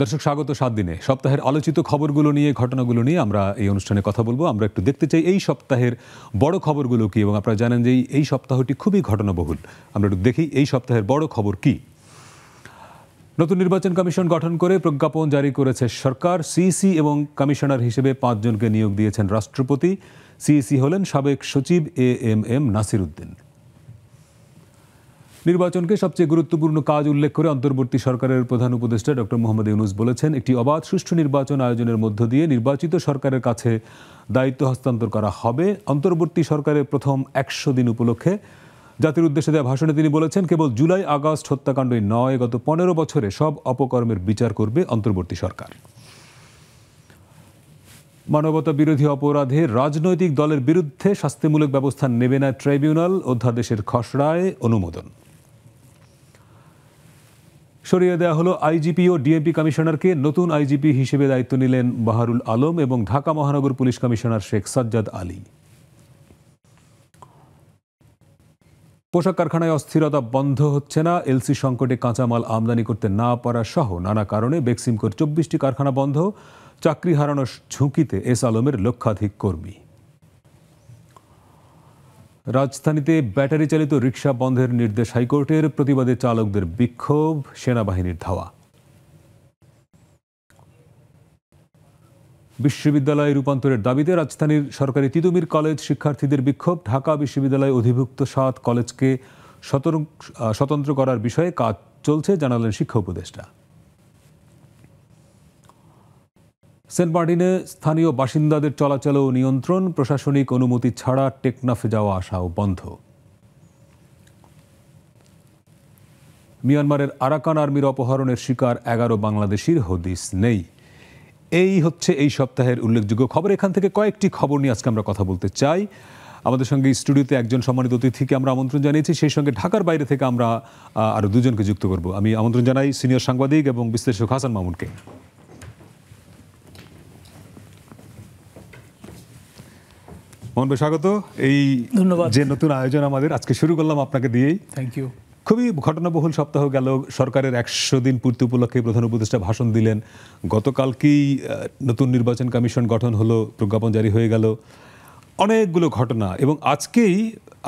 দর্শক স্বাগত 7 দিনে সপ্তাহের আলোচিত খবরগুলো নিয়ে ঘটনাগুলো নিয়ে আমরা এই অনুষ্ঠানে কথা বলবো। আমরা একটু দেখতে চাই এই সপ্তাহের বড় খবরগুলো কি, এবং আপনারা জানেন যে এই সপ্তাহটি খুবই ঘটনাবহুল। আমরা একটু দেখি এই সপ্তাহের বড় খবর কি। নতুন নির্বাচন কমিশন গঠন করে প্রজ্ঞাপন জারি করেছে সরকার। সিইসি এবং কমিশনার হিসেবে 5 জনকে নিয়োগ দিয়েছেন রাষ্ট্রপতি। সিইসি হলেন সাবেক সচিব এএমএম নাসির উদ্দিন। নির্বাচনকে সবচেয়ে গুরুত্বপূর্ণ কাজ উল্লেখ করে অন্তর্বর্তী সরকারের প্রধান উপদেষ্টা ডক্টর মোহাম্মদ ইউনূস বলেছেন, একটি অবাধ সুষ্ঠু নির্বাচন আয়োজনের মধ্য দিয়ে নির্বাচিত সরকারের কাছে দায়িত্ব হস্তান্তর করা হবে। অন্তর্বর্তী সরকারের প্রথম 100 দিন উপলক্ষে জাতির উদ্দেশ্যে দেওয়া ভাষণে তিনি বলেছেন, কেবল জুলাই আগস্ট হত্যাকাণ্ডই নয়, গত 15 বছরে সব অপকর্মের বিচার করবে অন্তর্বর্তী সরকার। মানবতা বিরোধী অপরাধে রাজনৈতিক দলের বিরুদ্ধে শাস্তিমূলক ব্যবস্থা নেবে না ট্রাইব্যুনাল, অধ্যাদেশের খসড়ায় অনুমোদন। সরিয়ে দেওয়া হলো আইজিপি ও ডিএমপি কমিশনারকে। নতুন আইজিপি হিসেবে দায়িত্ব নিলেন বাহারুল আলম এবং ঢাকা মহানগর পুলিশ কমিশনার শেখ সাজ্জাদ আলী। পোশাক কারখানায় অস্থিরতা বন্ধ হচ্ছে না। এলসি সংকটে কাঁচামাল আমদানি করতে না পারা সহ নানা কারণে বেক্সিমকোর 24টি কারখানা বন্ধ। চাকরি হারানোর ঝুঁকিতে এস আলমের লক্ষাধিক কর্মী। রাজধানীতে ব্যাটারি চালিত রিকশা বন্ধের নির্দেশ হাইকোর্টের। প্রতিবাদে চালকদের বিক্ষোভ, সেনাবাহিনীর ধাওয়া। বিশ্ববিদ্যালয় রূপান্তরের দাবিতে রাজধানীর সরকারি তিতুমির কলেজ শিক্ষার্থীদের বিক্ষোভ। ঢাকা বিশ্ববিদ্যালয় অধিভুক্ত 7 কলেজকে স্বতন্ত্র করার বিষয়ে কাজ চলছে, জানালেন শিক্ষা উপদেষ্টা। সেন্ট মার্টিনে স্থানীয় বাসিন্দাদের চলাচলেও নিয়ন্ত্রণ। প্রশাসনিক অনুমতি ছাড়া টেকনাফে যাওয়া আসাও বন্ধ। মিয়ানমারের আরাকান আর্মির অপহরণের শিকার 11 বাংলাদেশির হদিস নেই। এই হচ্ছে এই সপ্তাহের উল্লেখযোগ্য খবর। এখান থেকে কয়েকটি খবর নিয়ে আজকে আমরা কথা বলতে চাই। আমাদের সঙ্গে স্টুডিওতে একজন সম্মানিত অতিথিকে আমরা আমন্ত্রণ জানিয়েছি, সেই সঙ্গে ঢাকার বাইরে থেকে আমরা আরো 2 জনকে যুক্ত করব। আমি আমন্ত্রণ জানাই সিনিয়র সাংবাদিক এবং বিশ্লেষক হাসান মামুনকে। মোহন ভাই স্বাগত। এই যে নতুন আয়োজন আমাদের আজকে শুরু করলাম আপনাকে দিয়েই। Thank you. খুবই ঘটনাবহুল সপ্তাহ গেল। সরকারের 100 দিন পূর্তি উপলক্ষে প্রধান উপদেষ্টা ভাষণ দিলেন। গতকালকেই নতুন নির্বাচন কমিশন গঠন হলো, প্রজ্ঞাপন জারি হয়ে গেল। অনেকগুলো ঘটনা, এবং আজকেই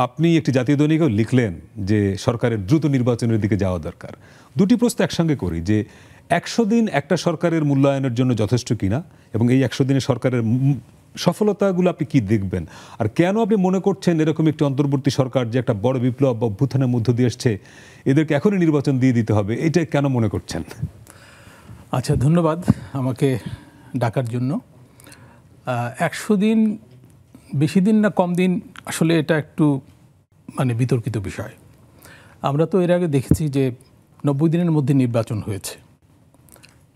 আপনি একটি জাতীয় দৈনিকেও লিখলেন যে সরকারের দ্রুত নির্বাচনের দিকে যাওয়া দরকার। 2টি প্রশ্ন একসঙ্গে করি, যে 100 দিন একটা সরকারের মূল্যায়নের জন্য যথেষ্ট কিনা, এবং এই 100 দিনে সরকারের সফলতাগুলো আপনি কি দেখবেন, আর কেন আপনি মনে করছেন এরকম একটি অন্তর্বর্তী সরকার যে একটা বড় বিপ্লব বা অভ্যুত্থানের মধ্য দিয়ে এসছে, এদেরকে এখনই নির্বাচন দিয়ে দিতে হবে, এটা কেন মনে করছেন? আচ্ছা, ধন্যবাদ আমাকে ডাকার জন্য। 100 দিন বেশি দিন না কম দিন, আসলে এটা একটু বিতর্কিত বিষয়। আমরা তো এর আগে দেখেছি যে 90 দিনের মধ্যে নির্বাচন হয়েছে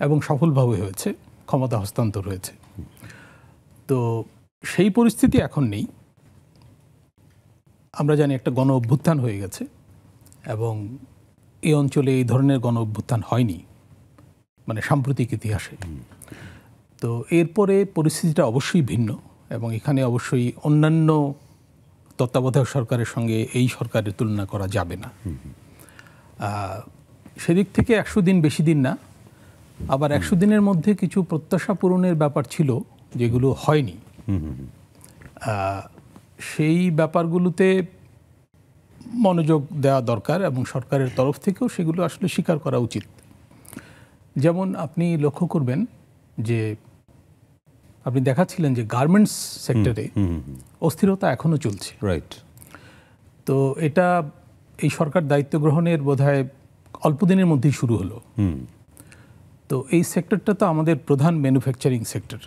এবং সফলভাবে হয়েছে, ক্ষমতা হস্তান্তর হয়েছে। তো সেই পরিস্থিতি এখন নেই। আমরা জানি একটা গণ অভ্যুত্থান হয়ে গেছে, এবং এই অঞ্চলে এই ধরনের গণ অভ্যুত্থান হয়নি সাম্প্রতিক ইতিহাসে। তো এরপরে পরিস্থিতিটা অবশ্যই ভিন্ন, এবং এখানে অবশ্যই অন্যান্য তত্ত্বাবধায়ক সরকারের সঙ্গে এই সরকারের তুলনা করা যাবে না। সেদিক থেকে 100 দিন বেশি দিন না। আবার 100 দিনের মধ্যে কিছু প্রত্যাশা পূরণের ব্যাপার ছিল যেগুলো হয়নি। সেই ব্যাপারগুলোতে মনোযোগ দেওয়া দরকার, এবং সরকারের তরফ থেকেও সেগুলো আসলে স্বীকার করা উচিত। যেমন আপনি লক্ষ্য করবেন যে আপনি দেখাচ্ছিলেন যে গার্মেন্টস সেক্টরে অস্থিরতা এখনো চলছে। রাইট। তো এটা এই সরকার দায়িত্ব গ্রহণের বোধহয় অল্প দিনের মধ্যেই শুরু হলো। তো এই সেক্টরটা তো আমাদের প্রধান ম্যানুফ্যাকচারিং সেক্টর।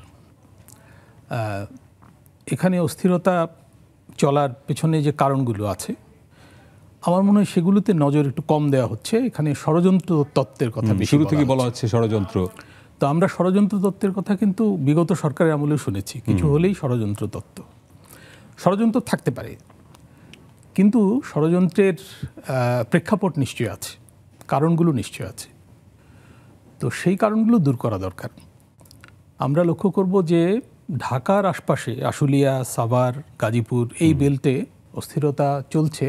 এখানে অস্থিরতা চলার পেছনে যে কারণগুলো আছে, আমার মনে হয় সেগুলোতে নজর একটু কম দেওয়া হচ্ছে। এখানে ষড়যন্ত্র তত্ত্বের কথা শুরু থেকে বলা হচ্ছে। ষড়যন্ত্র, তো আমরা ষড়যন্ত্র তত্ত্বের কথা কিন্তু বিগত সরকারের আমলেও শুনেছি। কিছু হলেই ষড়যন্ত্র তত্ত্ব। ষড়যন্ত্র থাকতে পারে, কিন্তু ষড়যন্ত্রের প্রেক্ষাপট নিশ্চয়ই আছে, কারণগুলো নিশ্চয় আছে। তো সেই কারণগুলো দূর করা দরকার। আমরা লক্ষ্য করব যে ঢাকার আশপাশে আশুলিয়া, সাভার, গাজীপুর এই বেল্টে অস্থিরতা চলছে,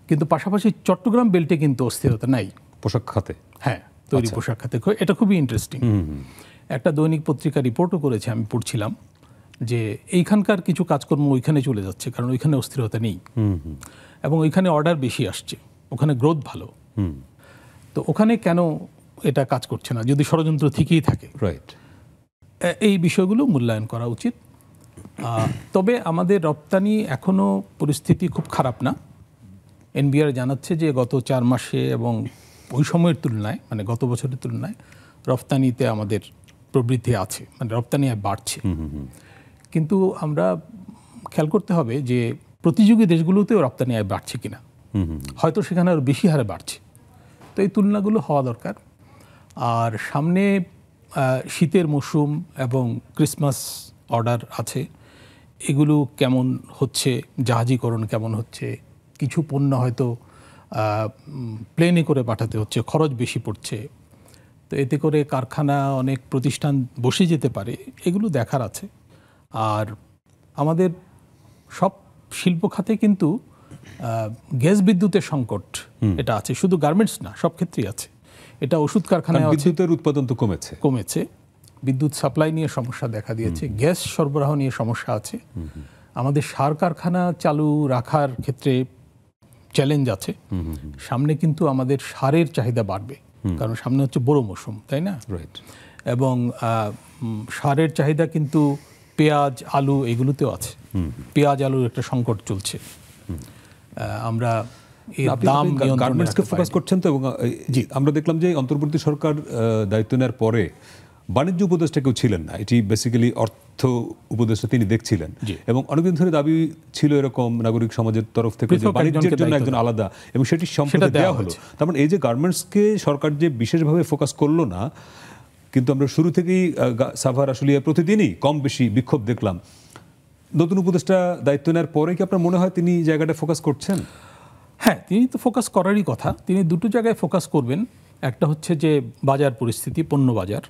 কিন্তু পাশাপাশি চট্টগ্রাম বেল্টে কিন্তু অস্থিরতা নাই পোশাক খাতে। হ্যাঁ, তৈরি পোশাক খাতে। এটা খুবই ইন্টারেস্টিং। একটা দৈনিক পত্রিকা রিপোর্টও করেছে, আমি পড়ছিলাম যে এইখানকার কিছু কাজকর্ম ওইখানে চলে যাচ্ছে, কারণ ওইখানে অস্থিরতা নেই এবং ওইখানে অর্ডার বেশি আসছে, ওখানে গ্রোথ ভালো। তো ওখানে কেন এটা কাজ করছে না যদি ষড়যন্ত্র থেকেই থাকে? রাইট। এই বিষয়গুলো মূল্যায়ন করা উচিত। তবে আমাদের রপ্তানি এখনও পরিস্থিতি খুব খারাপ না। এনবিআর জানাচ্ছে যে গত 4 মাসে এবং ওই সময়ের তুলনায়, মানে গত বছরের তুলনায় রপ্তানিতে আমাদের প্রবৃদ্ধি আছে, মানে রপ্তানি বাড়ছে। কিন্তু আমরা খেয়াল করতে হবে যে প্রতিযোগী দেশগুলোতেও রপ্তানি আয় বাড়ছে কিনা, হয়তো সেখানে আরও বেশি হারে বাড়ছে। তো এই তুলনাগুলো হওয়া দরকার। আর সামনে শীতের মৌসুম এবং ক্রিসমাস অর্ডার আছে, এগুলো কেমন হচ্ছে, জাহাজীকরণ কেমন হচ্ছে, কিছু পণ্য হয়তো প্লেনে করে পাঠাতে হচ্ছে, খরচ বেশি পড়ছে, তো এতে করে কারখানা অনেক প্রতিষ্ঠান বসে যেতে পারে, এগুলো দেখার আছে। আর আমাদের সব শিল্প খাতে কিন্তু গ্যাস বিদ্যুতের সংকট এটা আছে, শুধু গার্মেন্টস না, সব ক্ষেত্রেই আছে। এটা ওষুধ কারখানায় বিদ্যুতের উৎপাদন তো কমেছে, বিদ্যুৎ সাপ্লাই নিয়ে সমস্যা দেখা দিয়েছে, গ্যাস সরবরাহ নিয়ে সমস্যা আছে। আমাদের সার কারখানা চালু রাখার ক্ষেত্রে চ্যালেঞ্জ আছে। সামনে কিন্তু আমাদের সারের চাহিদা বাড়বে, কারণ সামনে হচ্ছে বড় মৌসুম, তাই না? রাইট। এবং সারের চাহিদা কিন্তু পেঁয়াজ, আলু এগুলোতেও আছে। পেঁয়াজ, আলুর একটা সংকট চলছে। আমরা দাম গার্মেন্টসকে ফোকাস করছেন তো, এবং আমরা দেখলাম যে অন্তর্বর্তী সরকার দায়িত্ব নেওয়ার পরে বাণিজ্য উপদেষ্টা কেউ ছিলেন না, এটি বেসিক্যালি অর্থ উপদেষ্টা তিনি দেখছিলেন। এবং অনেকদিন ধরে দাবি ছিল এরকম নাগরিক সমাজের তরফ থেকে যে বাণিজ্যের জন্য একজন আলাদা, এবং সেটি সম্পূর্ণ দেওয়া হলো। তার মানে এই যে গার্মেন্টসকে সরকার যে বিশেষভাবে ফোকাস করলো না, কিন্তু আমরা শুরু থেকেই সাভার আশুলিয়া প্রতিদিনই কম বেশি বিক্ষোভ দেখলাম। নতুন উপদেষ্টা দায়িত্ব নেওয়ার পরে কি আপনার মনে হয় তিনি জায়গাটা ফোকাস করছেন? হ্যাঁ, তিনি তো ফোকাস করারই কথা। তিনি দুটো জায়গায় ফোকাস করবেন। একটা হচ্ছে যে বাজার পরিস্থিতি, পণ্য বাজার,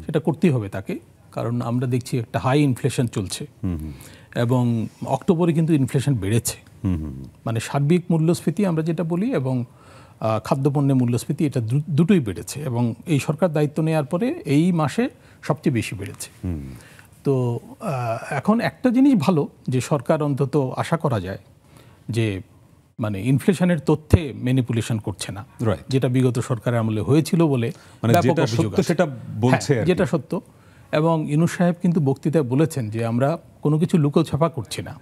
সেটা করতেই হবে তাকে, কারণ আমরা দেখছি একটা হাই ইনফ্লেশন চলছে এবং অক্টোবরে কিন্তু ইনফ্লেশন বেড়েছে। মানে সার্বিক মূল্যস্ফীতি আমরা যেটা বলি এবং খাদ্যপণ্যের মূল্যস্ফীতি, এটা দুটোই বেড়েছে এবং এই সরকার দায়িত্ব নেওয়ার পরে এই মাসে সবচেয়ে বেশি বেড়েছে। তো এখন একটা জিনিস ভালো যে সরকার অন্তত আশা করা যায় যে মানে ইনফ্লেশনের তথ্যে ম্যানিপুলেশন করছে না, যেটা বিগত সরকারের আমলে হয়েছিল বলে ব্যাপক অভিযোগ আছে। সেটা বলছে, যেটা সত্য। এবং ইউনূস সাহেব কিন্তু বক্তৃতায় বলেছেন যে আমরা কোনো কিছু লুকোছাপা করছি না।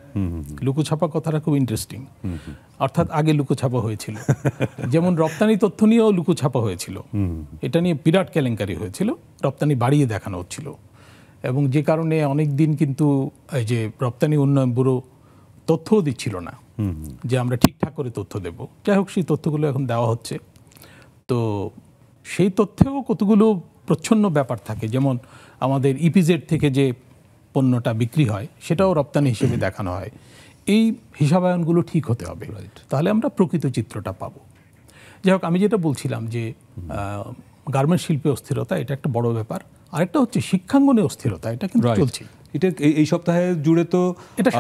লুকোছাপা কথাটা খুব ইন্টারেস্টিং। অর্থাৎ আগে লুকোছাপা হয়েছিল, যেমন রপ্তানি তথ্য নিয়েও লুকোছাপা হয়েছিল, এটা নিয়ে বিরাট কেলেঙ্কারি হয়েছিল, রপ্তানি বাড়িয়ে দেখানো হচ্ছিল এবং যে কারণে অনেক দিন কিন্তু এই যে রপ্তানি উন্নয়ন ব্যুরো তথ্যও দিচ্ছিল না যে আমরা ঠিকঠাক করে তথ্য দেব। যাই হোক, সেই তথ্যগুলো এখন দেওয়া হচ্ছে। তো সেই তথ্যেও কতগুলো প্রচ্ছন্ন ব্যাপার থাকে, যেমন আমাদের ইপিজেড থেকে যে পণ্যটা বিক্রি হয় সেটাও রপ্তানি হিসেবে দেখানো হয়। এই হিসাবায়নগুলো ঠিক হতে হবে, তাহলে আমরা প্রকৃত চিত্রটা পাবো। যাই হোক, আমি যেটা বলছিলাম যে গার্মেন্টস শিল্পে অস্থিরতা, এটা একটা বড় ব্যাপার। আরেকটা হচ্ছে শিক্ষাঙ্গনে অস্থিরতা, এটা কিন্তু চলছে। এটা এই সপ্তাহে জুড়ে তো এটা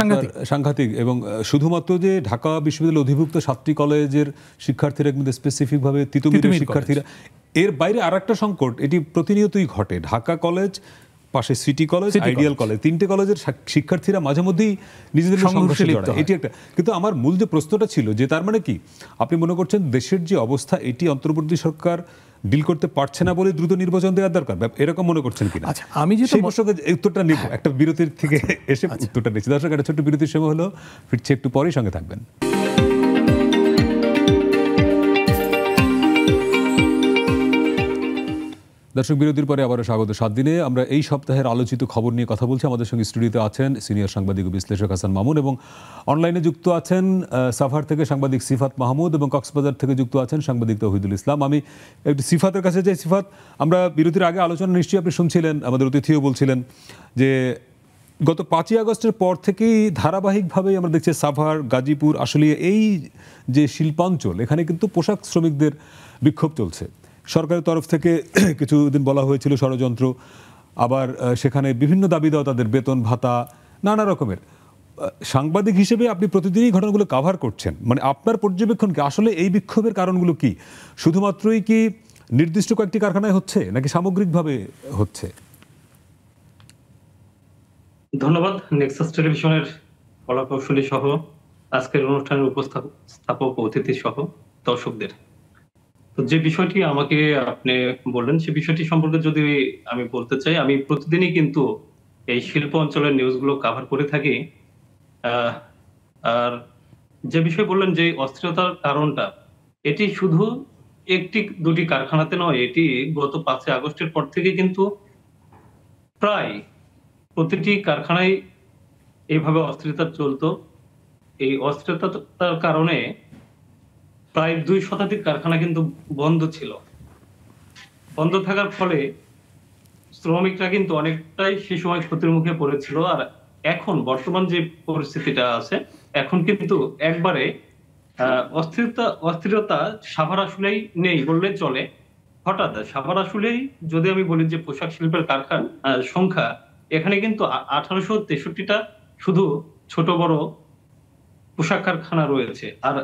সাংঘাতিক। এবং শুধুমাত্র যে ঢাকা বিশ্ববিদ্যালয়ের অধিভুক্ত 7টি কলেজের শিক্ষার্থীরা, কিন্তু স্পেসিফিকভাবে তিতুমিরের শিক্ষার্থীরা, এর বাইরে আর একটা সংকট এটি প্রতিনিয়তই ঘটে। ঢাকা কলেজ, পাশে সিটি কলেজ, আইডিয়াল কলেজ, 3টে কলেজের শিক্ষার্থীরা মাঝে মধ্যেই নিজেদের সংঘর্ষে জড়ায়। এটি একটা, কিন্তু আমার মূল যে প্রশ্নটা ছিল যে তার মানে কি আপনি মনে করছেন দেশের যে অবস্থা এটি অন্তর্বর্তী সরকার ডিল করতে পারছে না বলে দ্রুত নির্বাচন দেওয়ার দরকার, এরকম মনে করছেন কিনা? আচ্ছা, আমি যেটা সেই প্রশ্নের উত্তরটা নিব, একটা বিরতির থেকে এসে উত্তরটা নিচ্ছি। দর্শক, একটা ছোট্ট বিরতির সময় হলো, ফিরছে একটু পরেই, সঙ্গে থাকবেন। দর্শক, বিরতির পরে আবারও স্বাগত। 7 দিনে আমরা এই সপ্তাহের আলোচিত খবর নিয়ে কথা বলছি। আমাদের সঙ্গে স্টুডিওতে আছেন সিনিয়র সাংবাদিক ও বিশ্লেষক হাসান মামুন, এবং অনলাইনে যুক্ত আছেন সাভার থেকে সাংবাদিক সিফাত মাহমুদ, এবং কক্সবাজার থেকে যুক্ত আছেন সাংবাদিক তৌহিদুল ইসলাম। আমি একটু সিফাতের কাছে যাই। সিফাত, আমরা বিরতির আগে আলোচনা নিশ্চয়ই আপনি শুনছিলেন, আমাদের অতিথিও বলছিলেন যে গত 5ই আগস্টের পর থেকেই ধারাবাহিকভাবেই আমরা দেখছি সাভার, গাজীপুর, আশুলিয়া, এই যে শিল্পাঞ্চল, এখানে কিন্তু পোশাক শ্রমিকদের বিক্ষোভ চলছে। সরকারের তরফ থেকে কিছুদিন বলা হয়েছিল ষড়যন্ত্র, আবার সেখানে বিভিন্ন দাবি দেওয়া, তাদের বেতন ভাতা, নানা রকমের। সাংবাদিক হিসেবে আপনি প্রতিদিনই ঘটনাগুলো কাভার করছেন, মানে আপনার পর্যবেক্ষণ কি আসলে এই বিক্ষোভের কারণগুলো কি? শুধুমাত্রই কি নির্দিষ্ট কয়েকটি কারখানায় হচ্ছে নাকি সামগ্রিকভাবে হচ্ছে? ধন্যবাদ নেক্সাস টেলিভিশনের কলাকৌশলী সহ আজকের অনুষ্ঠানের উপস্থাপক অতিথি সহ দর্শকদের। তো যে বিষয়টি আমাকে আপনি বললেন সে বিষয়টি সম্পর্কে যদি আমি বলতে চাই, আমি প্রতিদিনই কিন্তু এই শিল্প অঞ্চলের নিউজগুলো কভার করে থাকি। আর যে বিষয় বললেন যে অস্থিরতার কারণটা, এটি শুধু একটি দুটি কারখানাতে নয়, এটি গত 5 আগস্টের পর থেকে কিন্তু প্রায় প্রতিটি কারখানায় এইভাবে অস্থিরতা চলতো। এই অস্থিরতার কারণে প্রায় 2 শতাধিক কারখানা কিন্তু বন্ধ ছিল। বন্ধ থাকার ফলে শ্রমিকরা কিন্তু অনেকটাই সে সময় ক্ষতির মুখে পড়েছিল। আর এখন বর্তমান যে পরিস্থিতিটা আছে, এখন কিন্তু একবারে অস্থিরতা সাভার আসলেই নেই বললে চলে। হঠাৎ সাভার আসলেই যদি আমি বলি যে পোশাক শিল্পের কারখানা সংখ্যা, এখানে কিন্তু 1863টা শুধু ছোট বড় পোশাক কারখানা রয়েছে। আর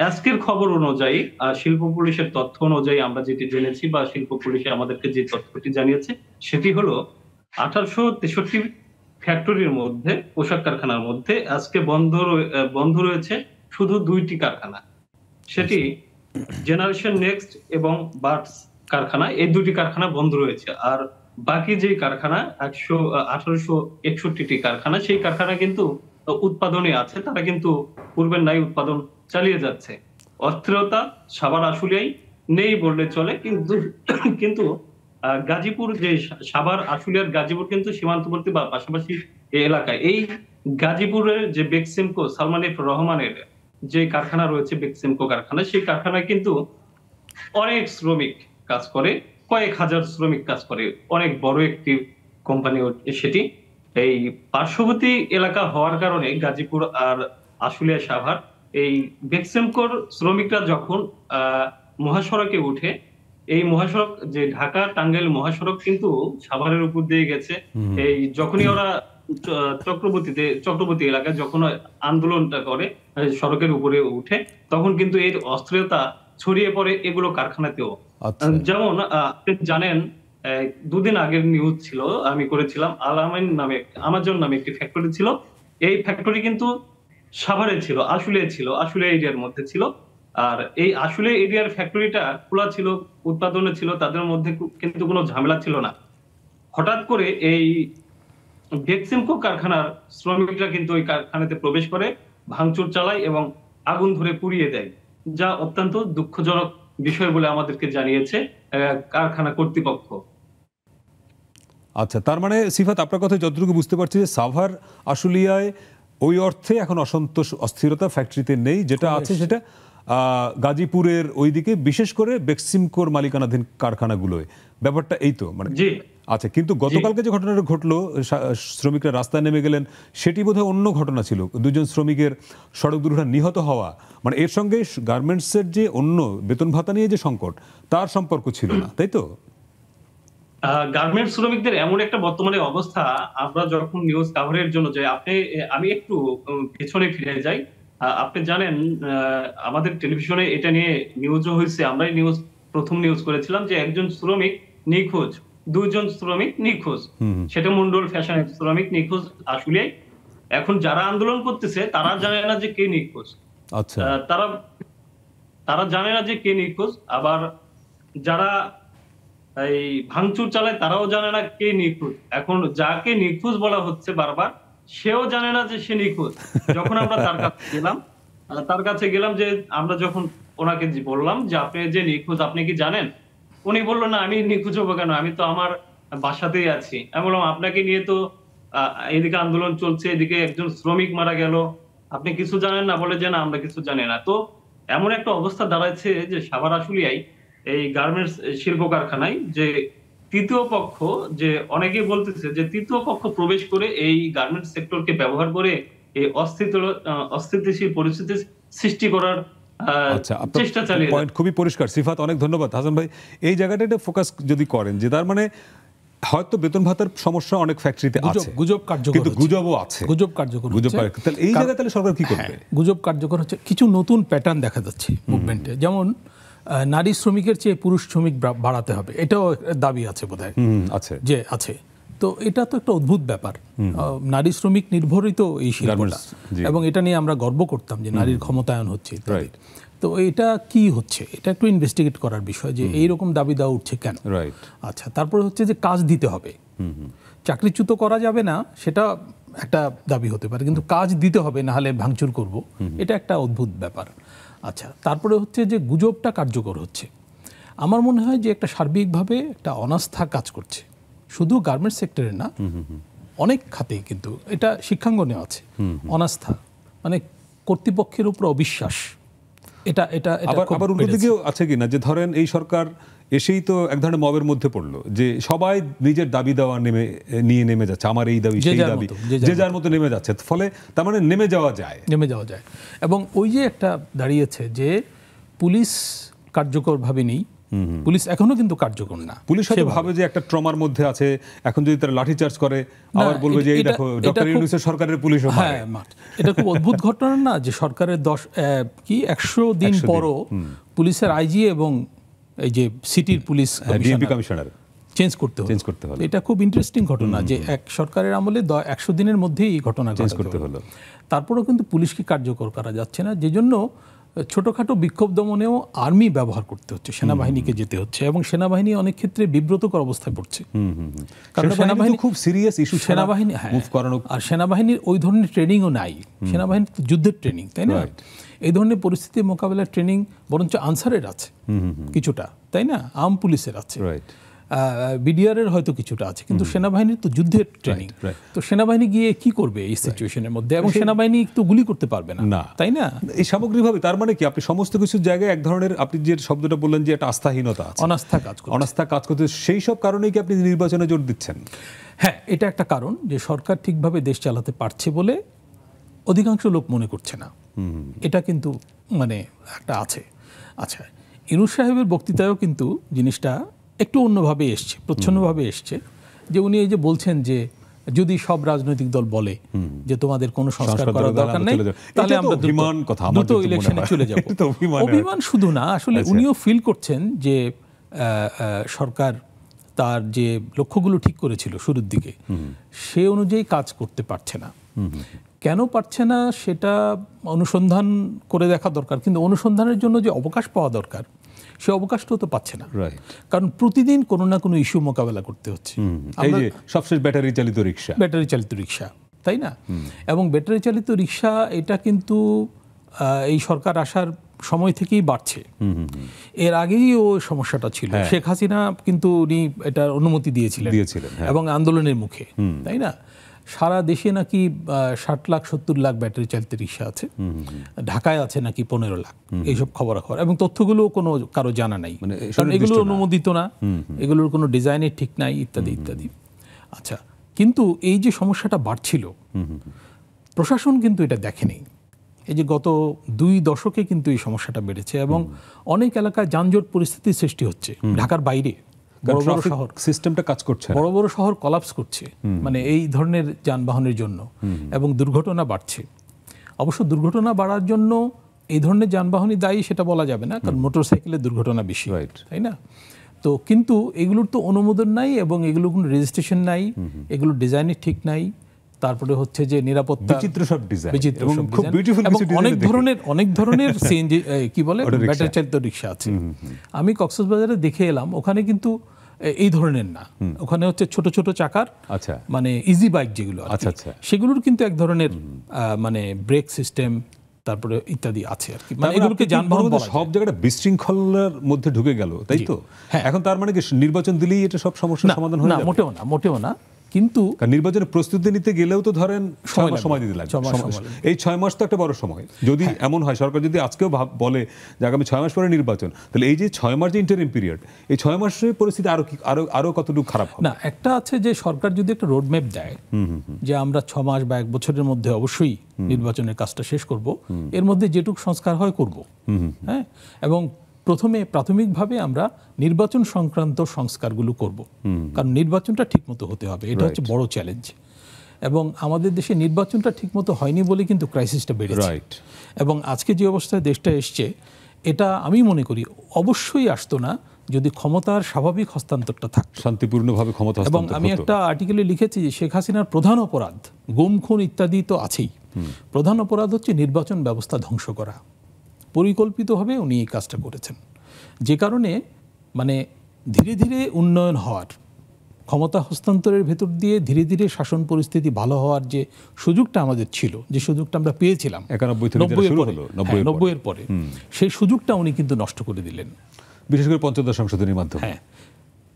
আজকের খবর অনুযায়ী শিল্প পুলিশের তথ্য অনুযায়ী আমরা যেটি জেনেছি বা শিল্প পুলিশে আমাদেরকে যে তথ্যটি জানিয়েছে সেটি হলো 1863 ফ্যাক্টরির মধ্যে, পোশাক কারখানার মধ্যে আজকে বন্ধ রয়েছে শুধু 2টি কারখানা। সেটি জেনারেশন নেক্সট এবং বার্ডস কারখানা, এই 2টি কারখানা বন্ধ রয়েছে। আর বাকি যে কারখানা 1861টি কারখানা, সেই কারখানা কিন্তু উৎপাদনে আছে, তারা কিন্তু পূর্বের ন্যায় উৎপাদন চালিয়ে যাচ্ছে। অস্থিরতা সাভার আশুলিয়ায় নেই বললে চলে, কিন্তু গাজীপুর যে সাভার আশুলিয়ার গাজীপুর কিন্তু সীমান্তবর্তী বা পাশাপাশি এলাকায়। এই গাজীপুরের যে বেক্সিমকো সালমান এফ রহমানের যে কারখানা রয়েছে, বেক্সিমকো কারখানা, সেই কারখানায় কিন্তু অনেক শ্রমিক কাজ করে, কয়েক হাজার শ্রমিক কাজ করে, অনেক বড় একটি কোম্পানি সেটি। এই পার্শ্ববর্তী এলাকা হওয়ার কারণে গাজীপুর আর আশুলিয়া সাভার, এই বেক্সিমকোর শ্রমিকরা যখন মহাসড়কে উঠে, এই মহাসড়ক যে ঢাকা টাঙ্গাইল মহাসড়ক কিন্তু সাভারের উপর দিয়ে গেছে। এই যখনই ওরা চক্রবর্তী এলাকায় যখন আন্দোলনটা করে সড়কের উপরে উঠে, তখন কিন্তু এর অস্থিরতা ছড়িয়ে পড়ে এগুলো কারখানাতেও। যেমন আপনি জানেন, 2 দিন আগের নিউজ ছিল, আমি করেছিলাম, আমাজন নামে একটি ফ্যাক্টরি ছিল। এই ফ্যাক্টরি কিন্তু সাভারে ছিল, আশুলিয়া এরিয়ার মধ্যে ছিল। আর এই আশুলিয়া এরিয়ার ফ্যাক্টরিটা খোলা ছিল, উৎপাদনে ছিল, তাদের মধ্যে কিন্তু কোনো ঝামেলা ছিল না। হঠাৎ করে এই বেক্সিমকো কারখানার শ্রমিকরা কিন্তু ওই কারখানাতে প্রবেশ করে, ভাঙচুর চালায় এবং আগুন ধরে পুড়িয়ে দেয়, যা অত্যন্ত দুঃখজনক বিষয় বলে আমাদেরকে জানিয়েছে কারখানা কর্তৃপক্ষ। আচ্ছা, তার মানে সিফাত, আপনার কথা যতটুকু বুঝতে পারছি যে সাভার আশুলিয়ায় ওই অর্থে এখন অসন্তোষ, অস্থিরতা ফ্যাক্টরিতে নেই, যেটা আছে সেটা গাজীপুরের ওইদিকে, বিশেষ করে বেক্সিমকোর মালিকানাধীন কারখানাগুলোয়। ব্যাপারটা এই তো মানে? আচ্ছা, কিন্তু গতকালকে যে ঘটনাটা ঘটলো, শ্রমিকরা রাস্তায় নেমে গেলেন, সেটি বোধহয় অন্য ঘটনা ছিল, 2 জন শ্রমিকের সড়ক দুর্ঘটনায় নিহত হওয়া। মানে এর সঙ্গে গার্মেন্টসের যে অন্য বেতন ভাতা নিয়ে যে সংকট, তার সম্পর্ক ছিল না, তাই তো? গার্মেন্টস শ্রমিকদের এমন একটা বর্তমানে অবস্থা, আমরা যখন নিউজ কাভারের জন্য যাই, আমি একটু পেছনে ফিরে যাই। আপনি জানেন আমাদের টেলিভিশনে এটা নিয়ে নিউজও হয়েছে, আমরাই প্রথম নিউজ করেছিলাম যে একজন শ্রমিক নিখোঁজ, 2 জন শ্রমিক নিখোঁজ, সেটা মন্ডল ফ্যাশনের শ্রমিক নিখোঁজ আসলে। এখন যারা আন্দোলন করতেছে তারা জানে না যে কে নিখোঁজ। আচ্ছা, তারা জানে না যে কে নিখোঁজ। আবার যারা এই ভাঙচুর চালায় তারাও জানে না কে নিখোঁজ। এখন যাকে নিখোঁজ বলা হচ্ছে বারবার, সেও জানে না যে সে নিখোঁজ। যখন আমরা তার কাছে গেলাম যে আমরা যখন ওনাকে বললাম যে আপনি যে নিখোঁজ, আপনি কি জানেন? উনি বললো, না আমি নিখোঁজ হবো কেন, আমি তো আমার বাসাতেই আছি। আমি বললাম, আপনাকে নিয়ে তো এদিকে আন্দোলন চলছে, এদিকে একজন শ্রমিক মারা গেল, আপনি কিছু জানেন না? বলে যে না, আমরা কিছু জানি না। তো এমন একটা অবস্থা দাঁড়াচ্ছে যে সাভার আশুলিয়ায় এই গার্মেন্টস শিল্প কারখানায় যে তৃতীয় পক্ষ, যে অনেকেই বলতেছে যে তৃতীয় পক্ষ প্রবেশ করে এই গার্মেন্টস সেক্টরকে ব্যবহার করে এই অস্থিতিশীল পরিস্থিতি সৃষ্টি করার চেষ্টা চালিয়ে। পয়েন্ট খুবই পরিষ্কার সিফাত, অনেক ধন্যবাদ। হাসান ভাই, এই জায়গাটা একটা ফোকাস যদি করেন, যে তার মানে হয়তো বেতন ভাতার সমস্যা অনেক ফ্যাক্টরিতে আছে, গুজব কার্যকর, কিন্তু গুজবও আছে, গুজব কার্যকর। তাহলে এই জায়গায় তাহলে সরকার কি করবে? গুজব কার্যকর হচ্ছে, কিছু নতুন প্যাটার্ন দেখা যাচ্ছে মুভমেন্টে। যেমন নারী শ্রমিকের চেয়ে পুরুষ শ্রমিক বাড়াতে হবে, এটাও দাবি আছে বোধহয় আছে যে আছে। তো এটা তো একটা অদ্ভুত ব্যাপার, নারী শ্রমিক নির্ভরিত এই শিল্পটা, এবং এটা নিয়ে আমরা গর্ব করতাম যে নারীর ক্ষমতায়ন হচ্ছে। তো এটা কি হচ্ছে, এটা একটু ইনভেস্টিগেট করার বিষয় যে এইরকম দাবি দেওয়া উঠছে কেন। আচ্ছা, তারপরে হচ্ছে যে কাজ দিতে হবে, চাকরিচ্যুত করা যাবে না সেটা একটা দাবি হতে পারে, কিন্তু কাজ দিতে হবে, না হলে ভাঙচুর করব, এটা একটা অদ্ভুত ব্যাপার। আচ্ছা, তারপরে হচ্ছে যে গুজবটা কার্যকর হচ্ছে। আমার মনে হয় যে একটা সার্বিকভাবে একটা অনাস্থা কাজ করছে, শুধু গার্মেন্টস সেক্টরে না, অনেক খাতে কিন্তু এটা শিক্ষাঙ্গনে আছে অনাস্থা, মানে কর্তৃপক্ষের উপর অবিশ্বাস। এটা এটা আবার উল্টো দিকেও আছে কিনা, যে ধরেন এই সরকার এসেই তো এক ধরনের মবের মধ্যে পড়লো, যে সবাই নিজের দাবি দেওয়া নিয়ে নেমে যাচ্ছে, আমার এই দাবি সেই দাবি, যে যার মতো নেমে যাচ্ছে, ফলে তার মানে নেমে যাওয়া যায়। এবং ওই যে একটা দাঁড়িয়েছে যে পুলিশ কার্যকরভাবে নেই, পুলিশ এখনো কিন্তু কার্যকর না। পুলিশ হয়তো ভাবে যে একটা ট্রমার মধ্যে আছে, এখন যদি তারা লাঠিচার্জ করে আবার বলবে যে এই দেখো ডক্টর ইউনূসের সরকারের পুলিশও মারে। এটা খুব অদ্ভুত ঘটনা না, যে সরকারের 100 দিন পরও পুলিশের আইজি এবং এই যে সিটির পুলিশ কমিশনার চেঞ্জ করতে হলো। এটা খুব ইন্টারেস্টিং ঘটনা যে এক সরকারের আমলে 100 দিনের মধ্যেই এই ঘটনা চেঞ্জ করতে হলো। তারপরেও কিন্তু পুলিশকে কার্যকর করা যাচ্ছে না, যে জন্য ছোটখাটো বিক্ষোভ দমনেও আর্মি ব্যবহার করতে হচ্ছে, সেনাবাহিনীকে যেতে হচ্ছে, এবং সেনাবাহিনী অনেক ক্ষেত্রে বিব্রতকর অবস্থায় পড়ছে। কারণ সেনাবাহিনী খুব সিরিয়াস ইস্যু, সেনাবাহিনী আর সেনাবাহিনীর ওই ধরনের ট্রেনিংও নাই। সেনাবাহিনী তো যুদ্ধের ট্রেনিং, তাই না? এই ধরনের পরিস্থিতি মোকাবেলার ট্রেনিং বরঞ্চ আনসারের আছে কিছুটা, তাই না? আর্ম পুলিশের আছে, বিডিআরের হয়তো কিছুটা আছে, কিন্তু সেনাবাহিনীর তো যুদ্ধের ট্রেনিং। তো সেনাবাহিনী গিয়ে কি করবে এই সিচুয়েশনের মধ্যে? এবং সেনাবাহিনী তো গুলি করতে পারবে না, তাই না? এই সামগ্রিকভাবে তার মানে কি, আপনি সমস্ত কিছু জায়গায় এক ধরনের, আপনি যে শব্দটা বললেন যে একটা আস্থাহীনতা আছে, অনাস্থা কাজ করতে, সেই সব কারণেই কি আপনি নির্বাচনে জোর দিচ্ছেন? হ্যাঁ, এটা একটা কারণ যে সরকার ঠিকভাবে দেশ চালাতে পারছে বলে অধিকাংশ লোক মনে করছে না, এটা কিন্তু মানে একটা আছে। আচ্ছা, ইউনূস সাহেবের বক্তৃতায়ও কিন্তু জিনিসটা একটু অন্যভাবে এসছে, প্রচ্ছন্নভাবে এসছে, যে উনি এই যে বলছেন যে যদি সব রাজনৈতিক দল বলে যে তোমাদের কোনো সংস্কার করার দরকার নেই, তাহলে আমরা দ্রুত ইলেকশনে চলে যাব। অভিমান শুধু না, আসলে উনিও ফিল করছেন যে সরকার তার যে লক্ষ্যগুলো ঠিক করেছিল শুরুর দিকে, সে অনুযায়ী কাজ করতে পারছে না। কেন পারছে না সেটা অনুসন্ধান করে দেখা দরকার, কিন্তু অনুসন্ধানের জন্য যে অবকাশ পাওয়া দরকার সে অবকাশটাও তো পাচ্ছে না, কারণ প্রতিদিন কোনো না কোনো ইস্যু মোকাবেলা করতে হচ্ছে। এই যে সবশেষ ব্যাটারি চালিত রিক্সা, তাই না? এবং ব্যাটারি চালিত রিক্সা এটা কিন্তু এই সরকার আসার সময় থেকেই বাড়ছে। এর আগেই ও সমস্যাটা ছিল, শেখ হাসিনা কিন্তু উনি এটার অনুমতি দিয়েছিলেন এবং আন্দোলনের মুখে, তাই না? সারা দেশে নাকি 60 লাখ 70 লাখ ব্যাটারি চালিত রিক্সা আছে, ঢাকায় আছে নাকি 15 লাখ, এইসব খবরাখবর, এবং তথ্যগুলো কোনো কারো জানা নাই, কারণ এগুলো অনুমোদিত না, এগুলোর কোনো ডিজাইনের ঠিক নাই, ইত্যাদি ইত্যাদি। আচ্ছা, কিন্তু এই যে সমস্যাটা বাড়ছিল, প্রশাসন কিন্তু এটা দেখেনি। এই যে গত 2 দশকে কিন্তু এই সমস্যাটা বেড়েছে, এবং অনেক এলাকায় যানজট পরিস্থিতির সৃষ্টি হচ্ছে। ঢাকার বাইরে বড় বড় শহর সিস্টেমটা কাজ করছে, বড় বড় শহর কলাপস করছে, মানে এই ধরনের যানবাহনের জন্য, এবং দুর্ঘটনা বাড়ছে। অবশ্য দুর্ঘটনা বাড়ার জন্য এই ধরনের যানবাহনই দায়ী সেটা বলা যাবে না, কারণ মোটরসাইকেলের দুর্ঘটনা বেশি, তাই না? তো কিন্তু এগুলোর তো অনুমোদন নাই, এবং এগুলোর কোনো রেজিস্ট্রেশন নাই, এগুলোর ডিজাইনের ঠিক নাই। তারপরে হচ্ছে যে নিরাপত্তা, বিচিত্র সব ডিজাইন, অনেক ধরনের সিএনজি কি বলে ব্যাটারি চালিত রিক্সা আছে। আমি কক্সবাজারে দেখে এলাম, ওখানে কিন্তু এই ধরনের না, ওখানে হচ্ছে ছোট ছোট চাকার, মানে ইজি বাইক যেগুলো, সেগুলোর কিন্তু এক ধরনের মানে ব্রেক সিস্টেম, তারপরে ইত্যাদি আছে আর কি। মানে এগুলোকে যানবাহন সব জায়গাটা বিশৃঙ্খলার মধ্যে ঢুকে গেল, তাই তো? এখন তার মানে কি নির্বাচন দিলেই এটা সব সমস্যার সমাধান হয়ে যাবে? মোটেও না। কিন্তু নির্বাচনের প্রস্তুতি নিতে গেলেও তো ধরেন সময় দিতে লাগবে। এই 6 মাস তো একটা বড় সময়। যদি এমন হয় সরকার যদি আজকেও বলে যে আগামী 6 মাস পরে নির্বাচন, তাহলে এই যে 6 মাস যে ইন্টারিম পিরিয়ড, এই 6 মাসের পরিস্থিতি আরো কতটুকু খারাপ হবে? না, একটা আছে যে সরকার যদি একটা রোডম্যাপ দেয় যে আমরা 6 মাস বা 1 বছরের মধ্যে অবশ্যই নির্বাচনের কাজটা শেষ করব, এর মধ্যে যেটুকু সংস্কার হয় করব, হ্যাঁ, এবং প্রথমে প্রাথমিকভাবে আমরা নির্বাচন সংক্রান্ত সংস্কারগুলো করব, কারণ নির্বাচনটা ঠিকমতো হতে হবে, এটা হচ্ছে বড় চ্যালেঞ্জ। এবং আমাদের দেশে নির্বাচনটা ঠিকমতো হয়নি বলে কিন্তু ক্রাইসিসটা বেড়েছে। এবং আজকে যে অবস্থায় দেশটা এসছে, এটা আমি মনে করি অবশ্যই আসতো না যদি ক্ষমতার স্বাভাবিক হস্তান্তরটা থাকতো, শান্তিপূর্ণভাবে ক্ষমতা এবং হস্তান্তর আমি হতো। একটা আর্টিকেলে লিখেছি যে শেখ হাসিনার প্রধান অপরাধ গুম খুন ইত্যাদি তো আছেই, প্রধান অপরাধ হচ্ছে নির্বাচন ব্যবস্থা ধ্বংস করা। পরিকল্পিতভাবে উনি এই কাজটা করেছেন, যে কারণে মানে ধীরে ধীরে উন্নয়ন হওয়ার, ক্ষমতা হস্তান্তরের ভেতর দিয়ে ধীরে ধীরে শাসন পরিস্থিতি ভালো হওয়ার যে সুযোগটা আমাদের ছিল, যে সুযোগটা আমরা পেয়েছিলাম 91 থেকে যেটা শুরু হলো, 90 এর পরে, সেই সুযোগটা উনি কিন্তু নষ্ট করে দিলেন, বিশেষ করে পঞ্চদশ সংশোধনীর মাধ্যমে। হ্যাঁ।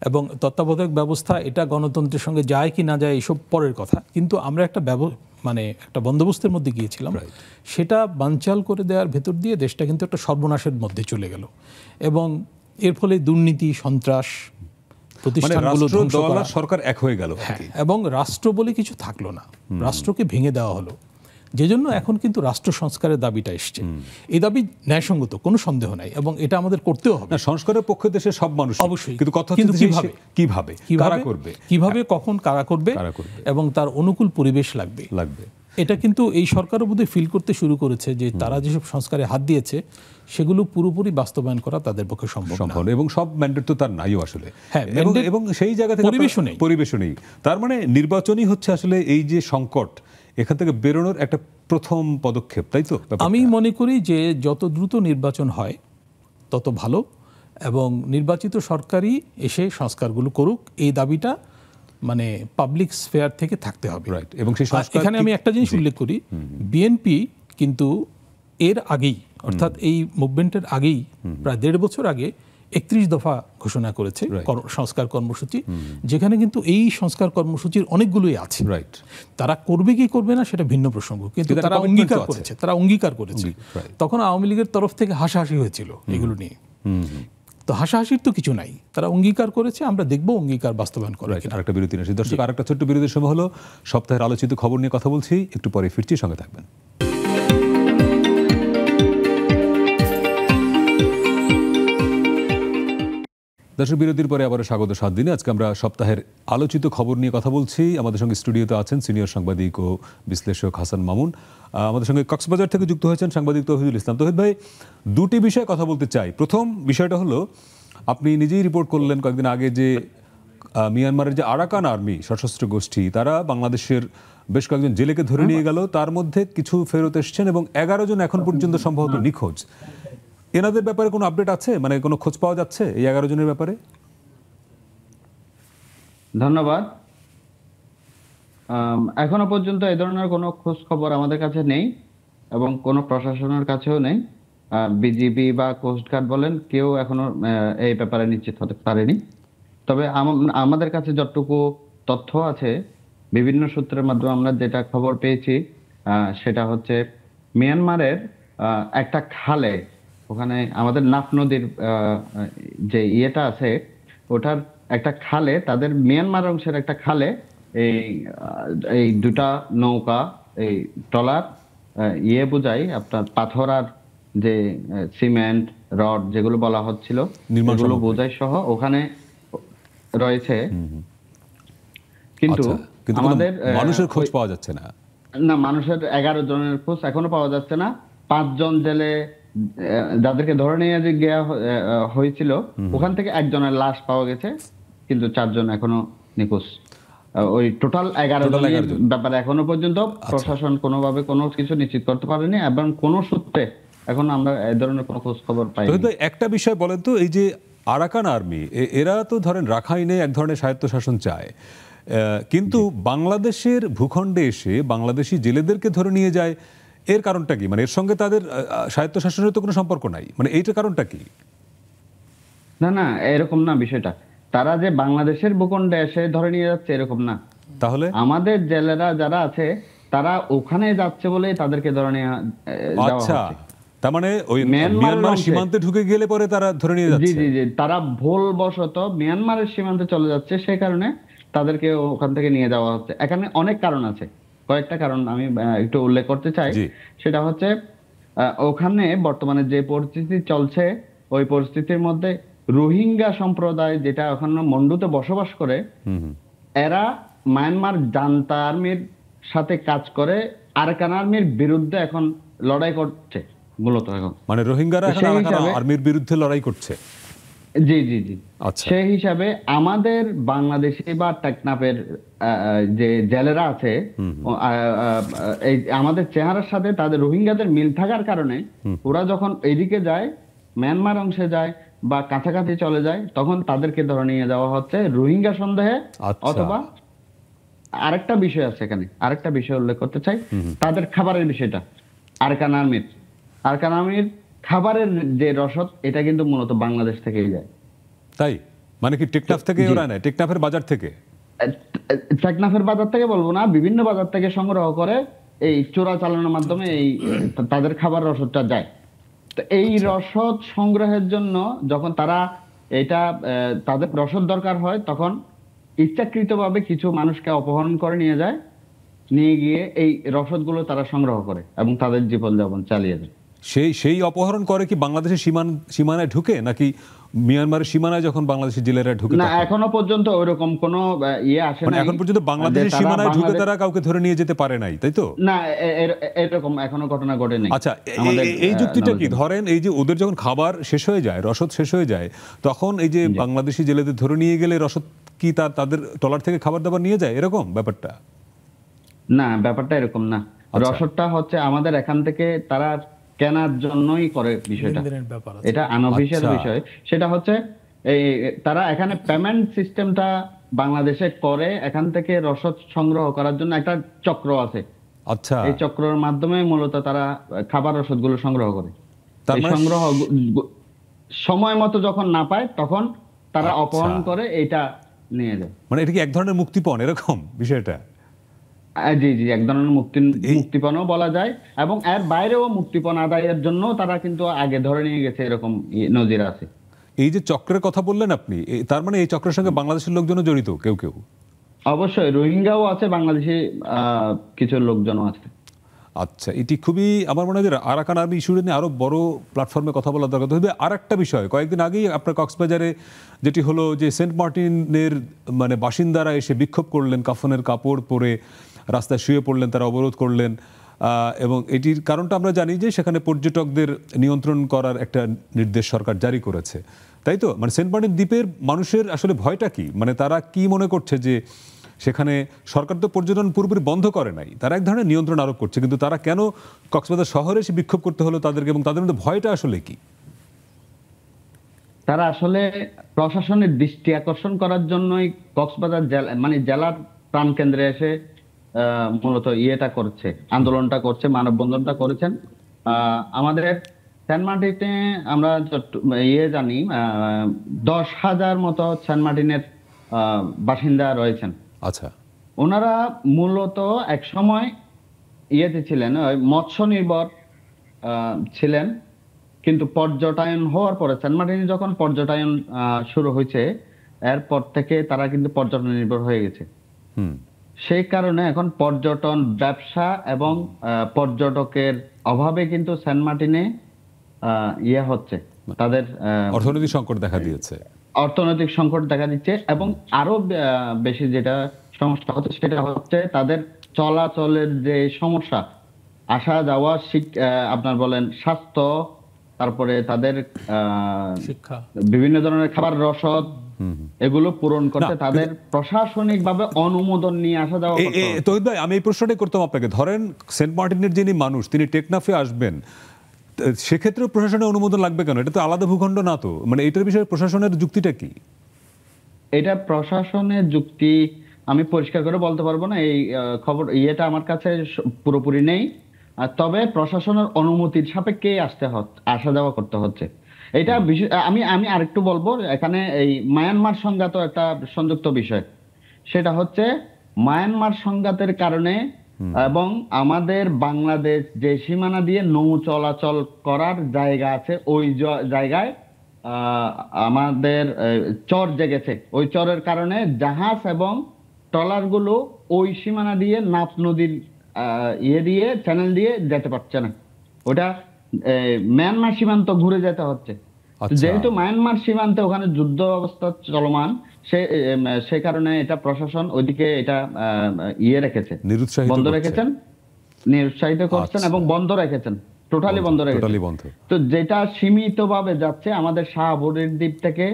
এবং তত্ত্বাবধায়ক ব্যবস্থা এটা গণতন্ত্রের সঙ্গে যায় কি না যায় এসব পরের কথা, কিন্তু আমরা একটা মানে একটা বন্দোবস্তের মধ্যে গিয়েছিলাম, সেটা বানচাল করে দেওয়ার ভেতর দিয়ে দেশটা কিন্তু একটা সর্বনাশের মধ্যে চলে গেল, এবং এর ফলে দুর্নীতি, সন্ত্রাস, প্রতিষ্ঠানগুলো ধ্বংস করা, সরকার এক হয়ে গেল, এবং রাষ্ট্র বলে কিছু থাকলো না, রাষ্ট্রকে ভেঙে দেওয়া হলো। যে জন্য এখন কিন্তু রাষ্ট্র সংস্কারের দাবিটা এসছে। এই দাবি ন্যায়সঙ্গত, কোনো সন্দেহ নাই, এবং এটা আমাদের করতেও হবে। সংস্কারের পক্ষে দেশের সব মানুষ অবশ্যই, কিন্তু কথা কিন্তু হচ্ছে কিভাবে করবে, কিভাবে কখন কারা করবে, এবং তার অনুকূল পরিবেশ লাগবে। এটা কিন্তু এই সরকারও বোধহয় ফিল করতে শুরু করেছে যে তারা যেসব সংস্কারে হাত দিয়েছে সেগুলো পুরোপুরি বাস্তবায়ন করা তাদের পক্ষে সম্ভব না, এবং সব ম্যান্ডেট তো তার নাইও আসলে, এবং সেই জায়গা থেকে পরিবেশও নেই। তার মানে নির্বাচনই হচ্ছে আসলে এই যে সংকট, এখান থেকে বেরোনোর একটা প্রথম পদক্ষেপ, তাই তো? আমি মনে করি যে যত দ্রুত নির্বাচন হয় তত ভালো, এবং নির্বাচিত সরকারই এসে সংস্কারগুলো করুক, এই দাবিটা মানে পাবলিক স্ফেয়ার থেকে থাকতে হবে। এবং সেই সংস্কার, এখানে আমি একটা জিনিস উল্লেখ করি, বিএনপি কিন্তু এর আগেই, অর্থাৎ এই মুভমেন্টের আগেই প্রায় 1.5 বছর আগে 31 দফা ঘোষণা করেছে সংস্কার কর্মসূচি, যেখানে কিন্তু এই সংস্কার কর্মসূচির অনেকগুলোই আছে। তারা করবে কি করবে না সেটা ভিন্ন প্রসঙ্গ, কিন্তু তারা অঙ্গীকার করেছে। তখন আওয়ামী লীগের তরফ থেকে হাসাহাসি হয়েছিল এগুলো নিয়ে, তো হাসাহাসির তো কিছু নাই, তারা অঙ্গীকার করেছে, আমরা দেখবো অঙ্গীকার বাস্তবায়ন করে। আরেকটা বিরতি নিয়ে দর্শক, আরেকটা ছোট্ট বিরতির সময় হলো। সপ্তাহের আলোচিত খবর নিয়ে কথা বলছি, একটু পরে ফিরছি, সঙ্গে থাকবেন। দর্শক, বিরতির পরে আবারও স্বাগত 7 দিনে। আজকে আমরা সপ্তাহের আলোচিত খবর নিয়ে কথা বলছি। আমাদের সঙ্গে স্টুডিওতে আছেন সিনিয়র সাংবাদিক ও বিশ্লেষক হাসান মামুন। আমাদের সঙ্গে কক্সবাজার থেকে যুক্ত হয়েছেন সাংবাদিক তৌহিদুল ইসলাম। তৌহিদ ভাই, দুটি বিষয়ে কথা বলতে চাই। প্রথম বিষয়টা হলো, আপনি নিজেই রিপোর্ট করলেন কয়েকদিন আগে যে মিয়ানমারের যে আরাকান আর্মি সশস্ত্র গোষ্ঠী, তারা বাংলাদেশের বেশ কয়েকজন জেলেকে ধরে নিয়ে গেল, তার মধ্যে কিছু ফেরত এসছেন এবং 11 জন এখন পর্যন্ত সম্ভবত নিখোঁজ। এনাদের ব্যাপারে কোনো আপডেট আছে, মানে কোনো খোঁজ পাওয়া যাচ্ছে এই 11 জনের ব্যাপারে? ধন্যবাদ। এখনো পর্যন্ত এই ধরনের কোনো খোঁজ খবর আমাদের কাছে নেই, এবং কোনো প্রশাসনের কাছেও নেই। বিজিবি বা কোস্টগার্ড বলেন, কেউ এখনো এই ব্যাপারে নিশ্চিত হতে পারেনি। তবে আমাদের কাছে যতটুকু তথ্য আছে, বিভিন্ন সূত্রের মাধ্যমে আমরা যেটা খবর পেয়েছি, সেটা হচ্ছে মিয়ানমারের একটা খালে, ওখানে আমাদের নাফ নদীর যে ইয়েটা আছে, ওটার একটা খালে, তাদের মিয়ানমার অংশের একটা খালে এই দুটা নৌকা, এই ট্রলার বোঝাই আপনার পাথর আর যে সিমেন্ট, রড যেগুলো বলা হচ্ছিল, এগুলো বোঝাই সহ ওখানে রয়েছে। কিন্তু আমাদের মানুষের খোঁজ পাওয়া যাচ্ছে না। মানুষের 11 জনের খোঁজ এখনো পাওয়া যাচ্ছে না। 5 জন জেলে যাদেরকে ধরে নিয়ে গিয়ে হয়েছিল, ওখান থেকে 1 জনের লাশ পাওয়া গেছে, কিন্তু 4 জন এখনো নিখোঁজ। ওই টোটাল 11 জনের ব্যাপারে এখনো পর্যন্ত প্রশাসন কোনোভাবে কোনো কিছু নিশ্চিত করতে পারেনি, এবং কোনো সূত্রে এখন আমরা এই ধরনের কোনো খোঁজ খবর পাইনি। একটা বিষয় বলেন তো, এই যে আরাকান আর্মি, এরা তো ধরেন রাখাইনে এক ধরনের স্বায়ত্তশাসন চায়, কিন্তু বাংলাদেশের ভূখণ্ডে এসে বাংলাদেশি জেলেদেরকে ধরে নিয়ে যায়, এর কারণটা কি? মানে এর সঙ্গে তাদের স্বায়ত্তশাসনের তো কোনো সম্পর্ক নাই, মানে এইটার কারণটা কি? না, এরকম না বিষয়টা। তারা যে বাংলাদেশের ভূখণ্ডে এসে ধরে নিয়ে যাচ্ছে এরকম না। তাহলে আমাদের জেলেরা যারা আছে তারা ওখানে যাচ্ছে বলেই তাদেরকে ধরে নিয়ে যাওয়া হচ্ছে। তার মানে ওই মিয়ানমার সীমান্তে ঢুকে গেলে পরে তারা ধরে নিয়ে যাচ্ছে। জি, তারা ভুলবশত মিয়ানমারের সীমান্তে চলে যাচ্ছে, সেই কারণে তাদেরকে ওখান থেকে নিয়ে যাওয়া হচ্ছে। এখানে অনেক কারণ আছে, কয়েকটা কারণ আমি একটু উল্লেখ করতে চাই। সেটা হচ্ছে, ওখানে বর্তমানে যে পরিস্থিতি চলছে, ওই পরিস্থিতির মধ্যে রোহিঙ্গা সম্প্রদায় যেটা ওখানে মন্ডুতে বসবাস করে, এরা মায়ানমার জান্তা আর্মির সাথে কাজ করে আরাকান আর্মির বিরুদ্ধে এখন লড়াই করছে। মূলত এখন। মানে রোহিঙ্গারা এখন সেই আরাকান হিসাবে- আর্মির বিরুদ্ধে লড়াই করছে। জি জি জি। আচ্ছা। সেই হিসাবে আমাদের বাংলাদেশি বা টেকনাফের যে জেলেরা আছে, এই আমাদের চেহারার সাথে তাদের রোহিঙ্গাদের মিল থাকার কারণে ওরা যখন এইদিকে যায়, মিয়ানমার অংশে যায় বা কাছাকাছি চলে যায়, তখন তাদেরকে ধরে নিয়ে যাওয়া হচ্ছে রোহিঙ্গা সন্দেহে। আচ্ছা। অথবা আরেকটা বিষয় আছে এখানে, আরেকটা বিষয় উল্লেখ করতে চাই, তাদের খাবারের বিষয়টা। আরাকান আর্মির খাবারের যে রসদ, এটা কিন্তু মূলত বাংলাদেশ থেকেই যায়। তাই মানে কি টেকনাফ থেকে ওরা নেয়, টেকনাফের বাজার থেকে? টেকনাফের বাজার থেকে বলবো না, বিভিন্ন বাজার থেকে সংগ্রহ করে এই চোরা চালানোর মাধ্যমে এই তাদের খাবার রসদটা যায়। তো এই রসদ সংগ্রহের জন্য যখন তারা এটা তাদের রসদ দরকার হয়, তখন ইচ্ছাকৃতভাবে কিছু মানুষকে অপহরণ করে নিয়ে যায়, নিয়ে গিয়ে এই রসদগুলো তারা সংগ্রহ করে এবং তাদের জীবনযাপন চালিয়ে যায়। সেই অপহরণ করে কি বাংলাদেশের সীমানায় ঢুকে, নাকি মিয়ানমারের সীমানায় যখন বাংলাদেশের জেলেরা ঢুকে? না, এখনো পর্যন্ত ওইরকম কোনো ইয়ে আসে মানে নাই। এখন পর্যন্ত বাংলাদেশের সীমানায় ঢুকে তারা কাউকে ধরে নিয়ে যেতে পারে নাই, তাই তো? না, এরকম এখনো ঘটনা ঘটে নাই। আচ্ছা, এই যুক্তিটা কি? ধরেন এই যে ওদের যখন খাবার শেষ হয়ে যায়, রসদ শেষ হয়ে যায়, তখন এই যে বাংলাদেশি জেলেদের ধরে নিয়ে গেলে রসদ কি তাদের ট্রলার থেকে খাবার দাবার নিয়ে যায়, এরকম ব্যাপারটা? না, ব্যাপারটা এরকম না। রসদটা হচ্ছে আমাদের এখান থেকে তারা কেনার জন্যই করে বিষয়টা। লেনদেনের ব্যাপার আছে। এটা আনঅফিশিয়াল আচ্ছা। বিষয়। সেটা হচ্ছে এই তারা এখানে পেমেন্ট সিস্টেমটা বাংলাদেশে করে, এখান থেকে রসদ সংগ্রহ করার জন্য একটা চক্র আছে। আচ্ছা, এই চক্রের মাধ্যমে মূলত তারা খাবার রসদগুলো সংগ্রহ করে। তার এই মানে সংগ্রহ সময় মতো যখন না পায়, তখন তারা আচ্ছা। অপহরণ করে এইটা নিয়ে যায়। মানে এটা কি এক ধরনের মুক্তিপণ, এরকম বিষয়টা? জি জি, এক ধরনের মুক্তিপণও বলা যায়, এবং এর বাইরেও মুক্তিপণ আদায়ের জন্য তারা কিন্তু আগে ধরে নিয়ে গেছে, এরকম নজির আছে। এই যে চক্রের কথা বললেন আপনি, তার মানে এই চক্রের সঙ্গে বাংলাদেশের লোকজনও জড়িত কেউ কেউ? অবশ্যই রোহিঙ্গাও আছে, বাংলাদেশি কিছু লোকজনও আছে। আচ্ছা, এটি খুবই, আমার মনে হয় যে আরাকান আর্মি ইস্যু নিয়ে আরো বড় প্ল্যাটফর্মে কথা বলা দরকার। তবে আর একটা বিষয়, কয়েকদিন আগেই আপনার কক্সবাজারে যেটি হলো যে সেন্ট মার্টিনের মানে বাসিন্দারা এসে বিক্ষোভ করলেন, কাফনের কাপড় পরে রাস্তায় শুয়ে পড়লেন, তারা অবরোধ করলেন, এবং এটির কারণটা আমরা জানি যে সেখানে পর্যটকদের নিয়ন্ত্রণ করার একটা নির্দেশ সরকার জারি করেছে, তাই তো? মানে সেন্ট মার্টিন দ্বীপের মানুষের আসলে ভয়টা কি? মানে তারা কি মনে করছে যে সেখানে সরকার তো পর্যটন পুরোপুরি বন্ধ করে নাই, তারা এক ধরনের নিয়ন্ত্রণ আরোপ করছে, কিন্তু তারা কেন কক্সবাজার শহরে এসে বিক্ষোভ করতে হলো তাদেরকে, এবং তাদের মধ্যে ভয়টা আসলে কি? তারা আসলে প্রশাসনের দৃষ্টি আকর্ষণ করার জন্যই কক্সবাজার জেলা মানে জেলার প্রাণকেন্দ্রে এসে মূলত ইয়েটা করছে, আন্দোলনটা করছে, মানববন্ধনটা করেছেন। আমাদের সেন্ট মার্টিনে আমরা জানি 10,000 মতো সেন্ট মার্টিনের বাসিন্দা রয়েছেন। আচ্ছা, ওনারা মূলত এক সময় ইয়েতে ছিলেন, মৎস্য নির্ভর ছিলেন, কিন্তু পর্যটন হওয়ার পরে সেন্ট মার্টিনে যখন পর্যটন শুরু হয়েছে, এরপর থেকে তারা কিন্তু পর্যটন নির্ভর হয়ে গেছে। সেই কারণে এখন পর্যটন ব্যবসা এবং পর্যটকের অভাবে কিন্তু সেন্ট মার্টিনে ইয়ে হচ্ছে, তাদের অর্থনৈতিক সংকট দেখা দিয়েছে। অর্থনৈতিক সংকট দেখা দিচ্ছে, এবং আরো বেশি যেটা সমস্যা হচ্ছে সেটা হচ্ছে তাদের চলাচলের যে সমস্যা, আসা যাওয়া, আপনার বলেন স্বাস্থ্য, তারপরে তাদের শিক্ষা, বিভিন্ন ধরনের খাবার রসদ, এগুলো পূরণ করতে তাদের প্রশাসনিক ভাবে অনুমোদন নিয়ে আসা যাওয়া করতে হবে। তহিদ ভাই, আমি এই প্রশ্নটাই করতাম আপনাকে। ধরেন সেন্ট মার্টিনের যিনি মানুষ, তিনি টেকনাফে আসবেন, সেক্ষেত্রে প্রশাসনের অনুমোদন লাগবে কেন? এটা তো আলাদা ভূখণ্ড না তো, মানে এটার বিষয়ে প্রশাসনের যুক্তিটা কি? এটা প্রশাসনের যুক্তি আমি পরিষ্কার করে বলতে পারবো না, এই খবর ইয়েটা আমার কাছে পুরোপুরি নেই। তবে প্রশাসনের অনুমতির সাপেক্ষে আসা যাওয়া করতে হচ্ছে। এটা আমি আরেকটু বলবো, এখানে এই মায়ানমার সংঘাত একটা সংযুক্ত বিষয়। সেটা হচ্ছে মায়ানমার সংঘাতের কারণে এবং আমাদের বাংলাদেশ যে সীমানা দিয়ে নৌ চলাচল করার জায়গা আছে, ওই জায়গায় আমাদের চর জেগেছে। ওই চরের কারণে জাহাজ এবং ট্রলার গুলো ওই সীমানা দিয়ে নাফ নদীর চ্যানেল দিয়ে যেতে পারছে না। ওটা মিয়ানমার সীমান্ত ঘুরে যেতে হচ্ছে। যেহেতু মায়ানমার সীমান্তে ওখানে যুদ্ধ অবস্থা চলমান, সে কারণে এটা প্রশাসন ওইদিকে এটা বন্ধ রেখেছেন, নিরুৎসাহিত করছেন এবং বন্ধ রেখেছেন। টোটালি বন্ধ রেখেছে। টোটালি বন্ধ। তো যেটা সীমিতভাবে যাচ্ছে আমাদের শাহবুরের দ্বীপ থেকে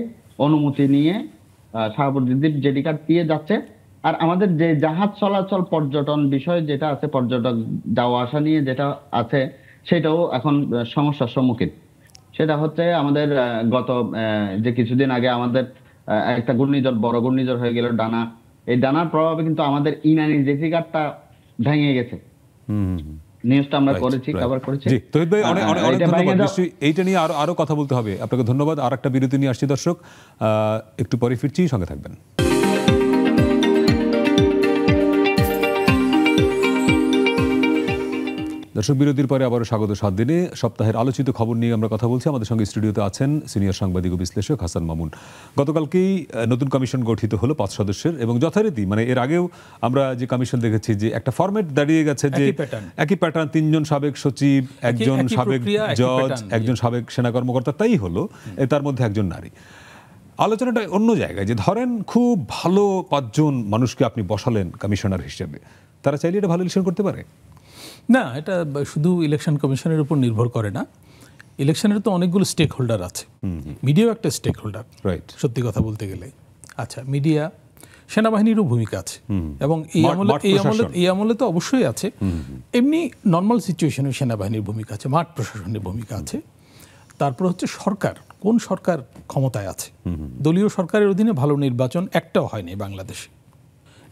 অনুমতি নিয়ে শাহবুরের দ্বীপ জেডি কার্ড দিয়ে যাচ্ছে। আর আমাদের যে জাহাজ চলাচল পর্যটন বিষয় যেটা আছে, পর্যটক যাওয়া আসা নিয়ে যেটা আছে, সেটাও এখন সমস্যার সম্মুখীন। সেটা হচ্ছে আমাদের গত যে কিছুদিন আগে আমাদের একটা ঘূর্ণিঝড়, বড় ঘূর্ণিঝড় হয়ে গেল ডানা। এই ডানার প্রভাবে কিন্তু আমাদের ইনানি জেসি ঘাটটা ভেঙে গেছে। নিউজটা আমরা করেছি, কভার করেছি। জি, তহিদ ভাই অনেক অনেক ধন্যবাদ। নিশ্চয়ই এইটা নিয়ে আরো কথা বলতে হবে। আপনাকে ধন্যবাদ। আর একটা বিরতি নিয়ে আসছি দর্শক, একটু পরে ফিরছি, সঙ্গে থাকবেন। দর্শক, বিরতির পরে আবারও স্বাগত 7 দিনে। সপ্তাহের আলোচিত খবর নিয়ে আমরা কথা বলছি। আমাদের সঙ্গে স্টুডিওতে আছেন সিনিয়র সাংবাদিক ও বিশ্লেষক হাসান মামুন। গতকালকেই নতুন কমিশন গঠিত হলো 5 সদস্যের, এবং যথারীতি মানে এর আগেও আমরা যে কমিশন দেখেছি যে একটা ফরম্যাট দাঁড়িয়ে গেছে, যে একই প্যাটার্ন, 3 জন সাবেক সচিব, একজন সাবেক জজ, একজন সাবেক সেনা কর্মকর্তা, তাই হলো, তার মধ্যে একজন নারী। আলোচনাটা অন্য জায়গায়, যে ধরেন খুব ভালো 5 জন মানুষকে আপনি বসালেন কমিশনার হিসেবে, তারা চাইলে এটা ভালো ইলেকশন করতে পারে? না, এটা শুধু ইলেকশন কমিশনের উপর নির্ভর করে না। ইলেকশনের তো অনেকগুলো স্টেক হোল্ডার আছে, মিডিয়াও একটা স্টেক হোল্ডার, রাইট? সত্যি কথা বলতে গেলে আচ্ছা, মিডিয়া, সেনাবাহিনীরও ভূমিকা আছে, এবং এই আমলে তো অবশ্যই আছে। এমনি নর্মাল সিচুয়েশনে সেনাবাহিনীর ভূমিকা আছে, মাঠ প্রশাসনের ভূমিকা আছে। তারপর হচ্ছে সরকার, কোন সরকার ক্ষমতায় আছে। দলীয় সরকারের অধীনে ভালো নির্বাচন একটাও হয়নি বাংলাদেশে,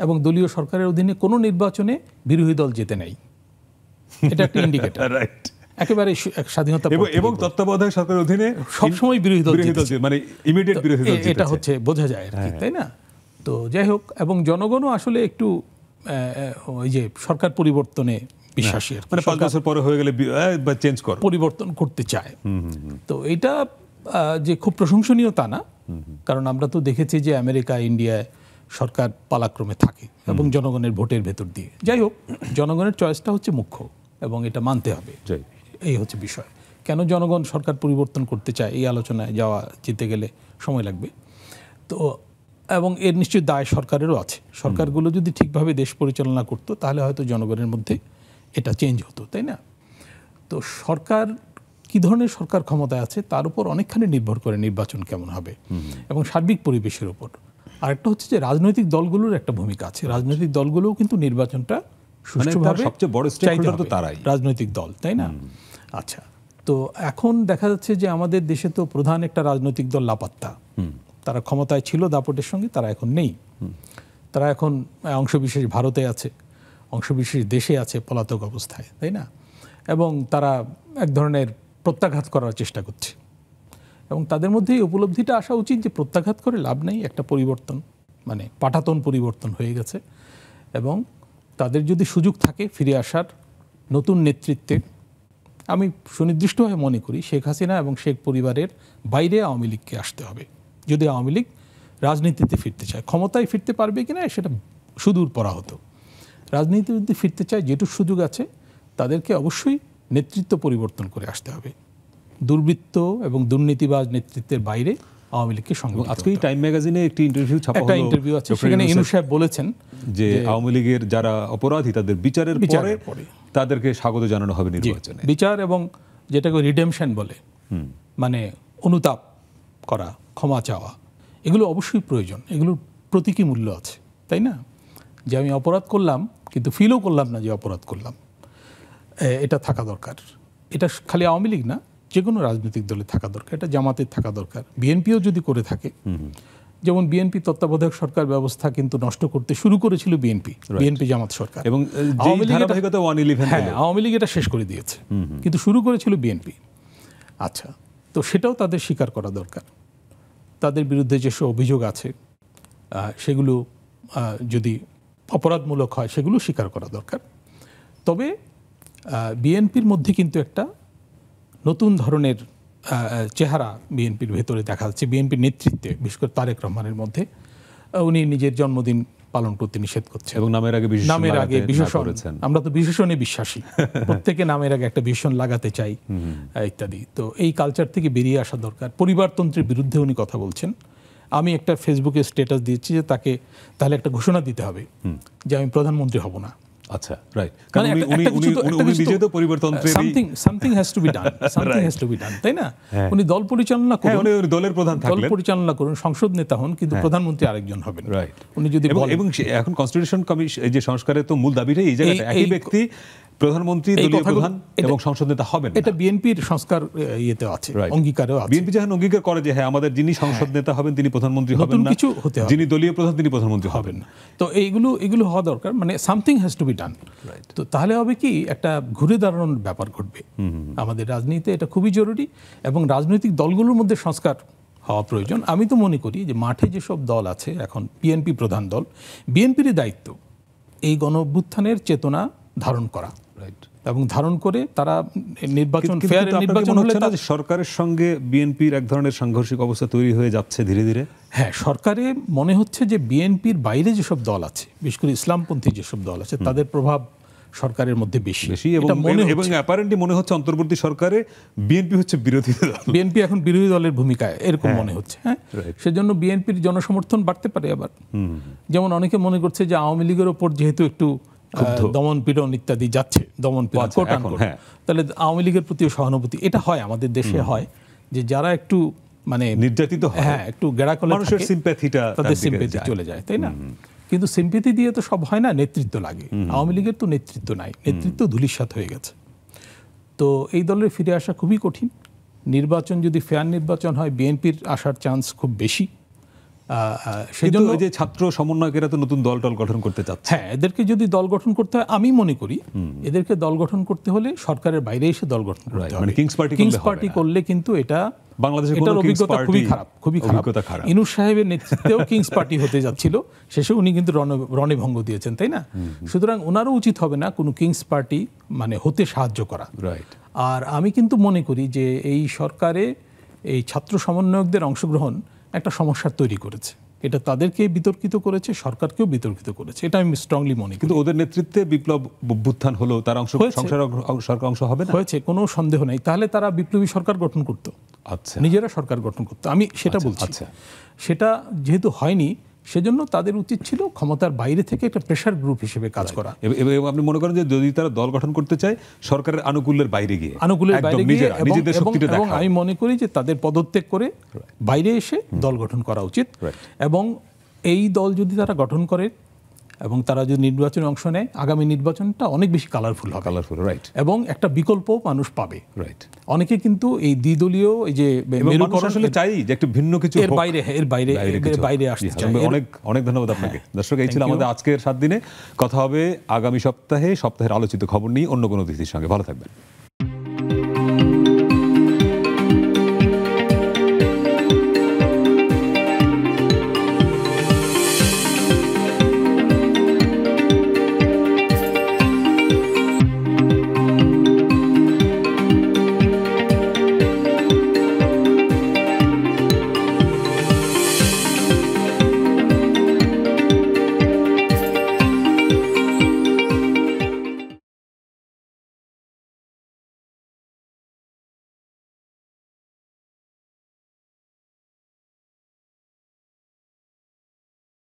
এবং দলীয় সরকারের অধীনে কোনো নির্বাচনে বিরোধী দল যেতে নেই। এটা একটা ইন্ডিকেটর, রাইট? একেবারে স্বাধীনতা এবং তত্ত্বাবধায়ক সরকারের অধীনে সবসময় বিরোধী দল, মানে ইমিডিয়েট বিরোধী দল, এটা হচ্ছে বোঝা যায় আর কি, তাই না? তো যাই হোক, এবং জনগণও আসলে একটু ওই যে সরকার পরিবর্তনে বিশ্বাসী, মানে 5 বছর পরে হয়ে গেলে চেঞ্জ কর, পরিবর্তন করতে চায়। তো এটা যে খুব প্রশংসনীয় তা না, কারণ আমরা তো দেখেছি যে আমেরিকা, ইন্ডিয়ায় সরকার পালাক্রমে থাকে এবং জনগণের ভোটের ভেতর দিয়ে। যাই হোক, জনগণের চয়েসটা হচ্ছে মুখ্য, এবং এটা মানতে হবে। এই হচ্ছে বিষয়। কেন জনগণ সরকার পরিবর্তন করতে চায়, এই আলোচনায় যেতে গেলে সময় লাগবে। তো এবং এর নিশ্চয়ই দায় সরকারেরও আছে। সরকারগুলো যদি ঠিকভাবে দেশ পরিচালনা করতো, তাহলে হয়তো জনগণের মধ্যে এটা চেঞ্জ হতো, তাই না? তো সরকার কী ধরনের সরকার ক্ষমতায় আছে তার উপর অনেকখানি নির্ভর করে নির্বাচন কেমন হবে, এবং সার্বিক পরিবেশের উপর। আরেকটা হচ্ছে যে রাজনৈতিক দলগুলোর একটা ভূমিকা আছে। রাজনৈতিক দলগুলোও কিন্তু নির্বাচনটা সুষ্ঠুভাবে, সবচেয়ে বড় স্টেকহোল্ডার তো তারাই, রাজনৈতিক দল, তাই না? আচ্ছা, তো এখন দেখা যাচ্ছে যে আমাদের দেশে তো প্রধান একটা রাজনৈতিক দল লাপাত্তা। তারা ক্ষমতায় ছিল দাপটের সঙ্গে, তারা এখন নেই। তারা এখন অংশবিশেষ ভারতে আছে, অংশবিশেষ দেশে আছে পলাতক অবস্থায়, তাই না? এবং তারা এক ধরনের প্রত্যাঘাত করার চেষ্টা করছে, এবং তাদের মধ্যে এই উপলব্ধিটা আসা উচিত যে প্রত্যাঘাত করে লাভ নেই। একটা পরিবর্তন, মানে পাঠাতন পরিবর্তন হয়ে গেছে, এবং তাদের যদি সুযোগ থাকে ফিরে আসার নতুন নেতৃত্বে, আমি সুনির্দিষ্টভাবে মনে করি শেখ হাসিনা এবং শেখ পরিবারের বাইরে আওয়ামী লীগকে আসতে হবে। যদি আওয়ামী লীগ রাজনীতিতে ফিরতে চায়, ক্ষমতায় ফিরতে পারবে কিনা সেটা সুদূর পরা হতো। রাজনীতি যদি ফিরতে চায়, যেটুকু সুযোগ আছে, তাদেরকে অবশ্যই নেতৃত্ব পরিবর্তন করে আসতে হবে। দুর্বৃত্ত এবং দুর্নীতিবাজ নেতৃত্বের বাইরে আওয়ামী লীগকে সংগঠন। আজকে টাইম ম্যাগাজিনে একটি ইন্টারভিউ ছাপা হলো, ইন্টারভিউ আছে, সেখানে ইনু সাহেব বলেছেন যে আওয়ামী লীগের যারা অপরাধী তাদের বিচারের পরে তাদেরকে স্বাগত জানানো হবে নির্বাচনে। বিচার এবং যেটাকে রিডেমশন বলে, মানে অনুতাপ করা, ক্ষমা চাওয়া, এগুলো অবশ্যই প্রয়োজন। এগুলোর প্রতীকী মূল্য আছে, তাই না? যে আমি অপরাধ করলাম কিন্তু ফিলও করলাম না যে অপরাধ করলাম, এটা থাকা দরকার। এটা খালি আওয়ামী লীগ না, যে কোনো রাজনৈতিক দলে থাকা দরকার। এটা জামাতের থাকা দরকার, বিএনপিও যদি করে থাকে। যেমন বিএনপি তত্ত্বাবধায়ক সরকার ব্যবস্থা কিন্তু নষ্ট করতে শুরু করেছিল বিএনপি জামাত সরকার, এবং আওয়ামী লীগ এটা শেষ করে দিয়েছে, কিন্তু শুরু করেছিল বিএনপি। আচ্ছা, তো সেটাও তাদের স্বীকার করা দরকার। তাদের বিরুদ্ধে যেসব অভিযোগ আছে সেগুলো যদি অপরাধমূলক হয়, সেগুলো স্বীকার করা দরকার। তবে বিএনপির মধ্যে কিন্তু একটা নতুন ধরনের চেহারা বিএনপির ভেতরে দেখা যাচ্ছে, বিএনপির নেতৃত্বে, বিশেষ করে তারেক রহমানের মধ্যে। উনি নিজের জন্মদিন পালন করতে নিষেধ করছেন, এবং নামের আগে বিশেষণ, আমরা তো বিশেষণে বিশ্বাসী, প্রত্যেকে নামের আগে একটা বিশেষণ লাগাতে চাই ইত্যাদি। তো এই কালচার থেকে বেরিয়ে আসা দরকার। পরিবারতন্ত্রের বিরুদ্ধে উনি কথা বলছেন। আমি একটা ফেসবুকে স্ট্যাটাস দিয়েছি যে তাকে তাহলে একটা ঘোষণা দিতে হবে যে আমি প্রধানমন্ত্রী হব না, আচ্ছা, রাইট। মানে কারণ একটা- উনি একটা কিছু তো- উনি একটা উনি কিছু তো- নিজে তো পরিবর্তন্ত্রেরই something has to be done, something has to be done, তাই না? উনি দল পরিচালনা হ্যাঁ, করুন, উনি দলের প্রধান দল থাকলেন। পরিচালনা করুন, সংসদ নেতা হন, কিন্তু প্রধানমন্ত্রী আরেকজন হবেন। রাইট। উনি যদি এবং বলেন এবং এখন কনস্টিটিউশন কমিশন এই যে সংস্কারের তো মূল দাবিটাই এই জায়গাটা, একই এই- ব্যক্তি প্রধানমন্ত্রী, এই দলীয় কথাগুলো- প্রধান এবং সংসদ নেতা হবেন। এটা বিএনপির সংস্কার ইয়েতে আছে, Right. অঙ্গীকারেও আছে। বিএনপি যখন অঙ্গীকার করে যে হ্যাঁ আমাদের যিনি সংসদ নেতা হবেন তিনি প্রধানমন্ত্রী হবেন নতুন না, কিছু হতে হবে। যিনি দলীয় প্রধান তিনি প্রধানমন্ত্রী হবেন হবেন না। তো এইগুলো হওয়া দরকার, মানে something has to be done. তো তাহলে হবে কি, একটা ঘুরে দাঁড়ানোর ব্যাপার ঘটবে আমাদের রাজনীতিতে, এটা খুবই জরুরি। এবং রাজনৈতিক দলগুলোর মধ্যে সংস্কার হওয়া প্রয়োজন। আমি তো মনে করি যে মাঠে যেসব দল আছে এখন, বিএনপি প্রধান দল, বিএনপিরই দায়িত্ব এই গণ অভ্যুত্থানের চেতনা ধারণ করা, রাইট। এবং ধারণ করে তারা নির্বাচন, কিন্তু ফেয়ার আপনার কি নির্বাচন মনে হলে হচ্ছে না যে সরকারের সঙ্গে বিএনপির এক ধরনের সাংঘর্ষিক অবস্থা তৈরি হয়ে যাচ্ছে ধীরে ধীরে? হ্যাঁ, সরকারে মনে হচ্ছে যে বিএনপির বাইরে যেসব দল আছে, বিশেষ করে ইসলামপন্থী যেসব দল আছে, তাদের প্রভাব সরকারের মধ্যে বেশি এবং এটা মনে এবং হচ্ছে। অ্যাপারেন্টলি মনে হচ্ছে অন্তর্বর্তী সরকারে বিএনপি হচ্ছে বিরোধী দল। বিএনপি এখন বিরোধী দলের ভূমিকায় এরকম মনে হচ্ছে। হ্যাঁ, Right. সেজন্য বিএনপির জনসমর্থন বাড়তে পারে আবার। যেমন অনেকে মনে করছে যে আওয়ামী লীগের ওপর যেহেতু একটু দমন পীড়ন ইত্যাদি যাচ্ছে, দমন পীড়ন আচ্ছা, quote এখন, unquote, হ্যাঁ। তাহলে আওয়ামী লীগের প্রতি সহানুভূতি, এটা হয় আমাদের দেশে, হয় যে যারা একটু মানে নির্যাতিত হয়, হ্যাঁ, একটু গেড়াকলে মানুষের থাকে, সিম্প্যাথিটা তাদের সিম্পেথি চলে যায়, তাই না? কিন্তু সিম্পেথি দিয়ে তো সব হয় না, নেতৃত্ব লাগে। আওয়ামী লীগের তো নেতৃত্ব নাই, নেতৃত্ব ধূলিসাৎ হয়ে গেছে। তো এই দলের ফিরে আসা খুবই কঠিন। নির্বাচন যদি ফেয়ার নির্বাচন হয়, বিএনপির আসার চান্স খুব বেশি। কিন্তু সেজন্য ওই যে ছাত্র সমন্বয়কেরা তো নতুন দল টল গঠন করতে চাচ্ছে। হ্যাঁ, এদেরকে যদি দল গঠন করতে হয়, আমি মনে করি এদেরকে দল গঠন করতে হলে সরকারের বাইরে এসে দল গঠন করতে Right, হবে। মানে Kings Party কিংস করলে হবে পার্টি না। করলে কিন্তু এটা বাংলাদেশে কোনো এটার Kings অভিজ্ঞতা খুবই Party খারাপ, খুবই খারাপ। অভিজ্ঞতা খারাপ। ইনুস সাহেবের নেতৃত্বেও কিংস পার্টি হতে যাচ্ছিল, শেষে উনি কিন্তু রণভঙ্গ দিয়েছেন, তাই না? সুতরাং ওনারও উচিত হবে না কোনো কিংস পার্টি মানে হতে সাহায্য করা। রাইট। আর আমি কিন্তু মনে করি যে এই সরকারে এই ছাত্র সমন্বয়কদের অংশগ্রহণ একটা সমস্যা তৈরি করেছে। এটা তাদেরকে বিতর্কিত করেছে, সরকারকেও বিতর্কিত করেছে, এটা আমি স্ট্রংলি মনে করি। কিন্তু ওদের নেতৃত্বে বিপ্লব অভ্যুত্থান হলো, তার অংশ হয়েছে। সরকার অংশ হবে না? হয়েছে, কোনো সন্দেহ নেই। তাহলে তারা বিপ্লবী সরকার গঠন করত, আচ্ছা, নিজেরা সরকার গঠন করতো, আমি সেটা বলছি। আচ্ছা। সেটা যেহেতু হয়নি, সেজন্য তাদের উচিত ছিল ক্ষমতার বাইরে থেকে একটা প্রেশার গ্রুপ হিসেবে কাজ করা। এবং আপনি মনে করেন যে যদি তারা দল গঠন করতে চায় সরকারের আনুকূল্যের বাইরে গিয়ে, আনুকূলের একদম বাইরে গিয়ে, এবং নিজেদের শক্তিটা এবং দেখাও। আমি মনে করি যে তাদের পদত্যাগ করে বাইরে এসে দল গঠন করা উচিত। Right. এবং এই দল যদি তারা গঠন করে এবং তারা যদি নির্বাচনে অংশ নেয়, আগামী নির্বাচনটা অনেক বেশি কালারফুল হবে, কালারফুল, রাইট, এবং একটা বিকল্প মানুষ পাবে। রাইট। অনেকে কিন্তু এই দ্বিদলীয় এই যে এবং মানুষ মেরুকরণ, আসলে চাই যে একটু ভিন্ন কিছু এর হোক। বাইরে, এর বাইরে, কিছু। বাইরে আসতে জি, চায়। অনেক অনেক ধন্যবাদ আপনাকে। দর্শক, এই ছিল Thank you. আমাদের আজকের 7 দিনে। কথা হবে আগামী সপ্তাহের আলোচিত খবর নিয়ে অন্য কোনো অতিথির সঙ্গে। ভালো থাকবেন।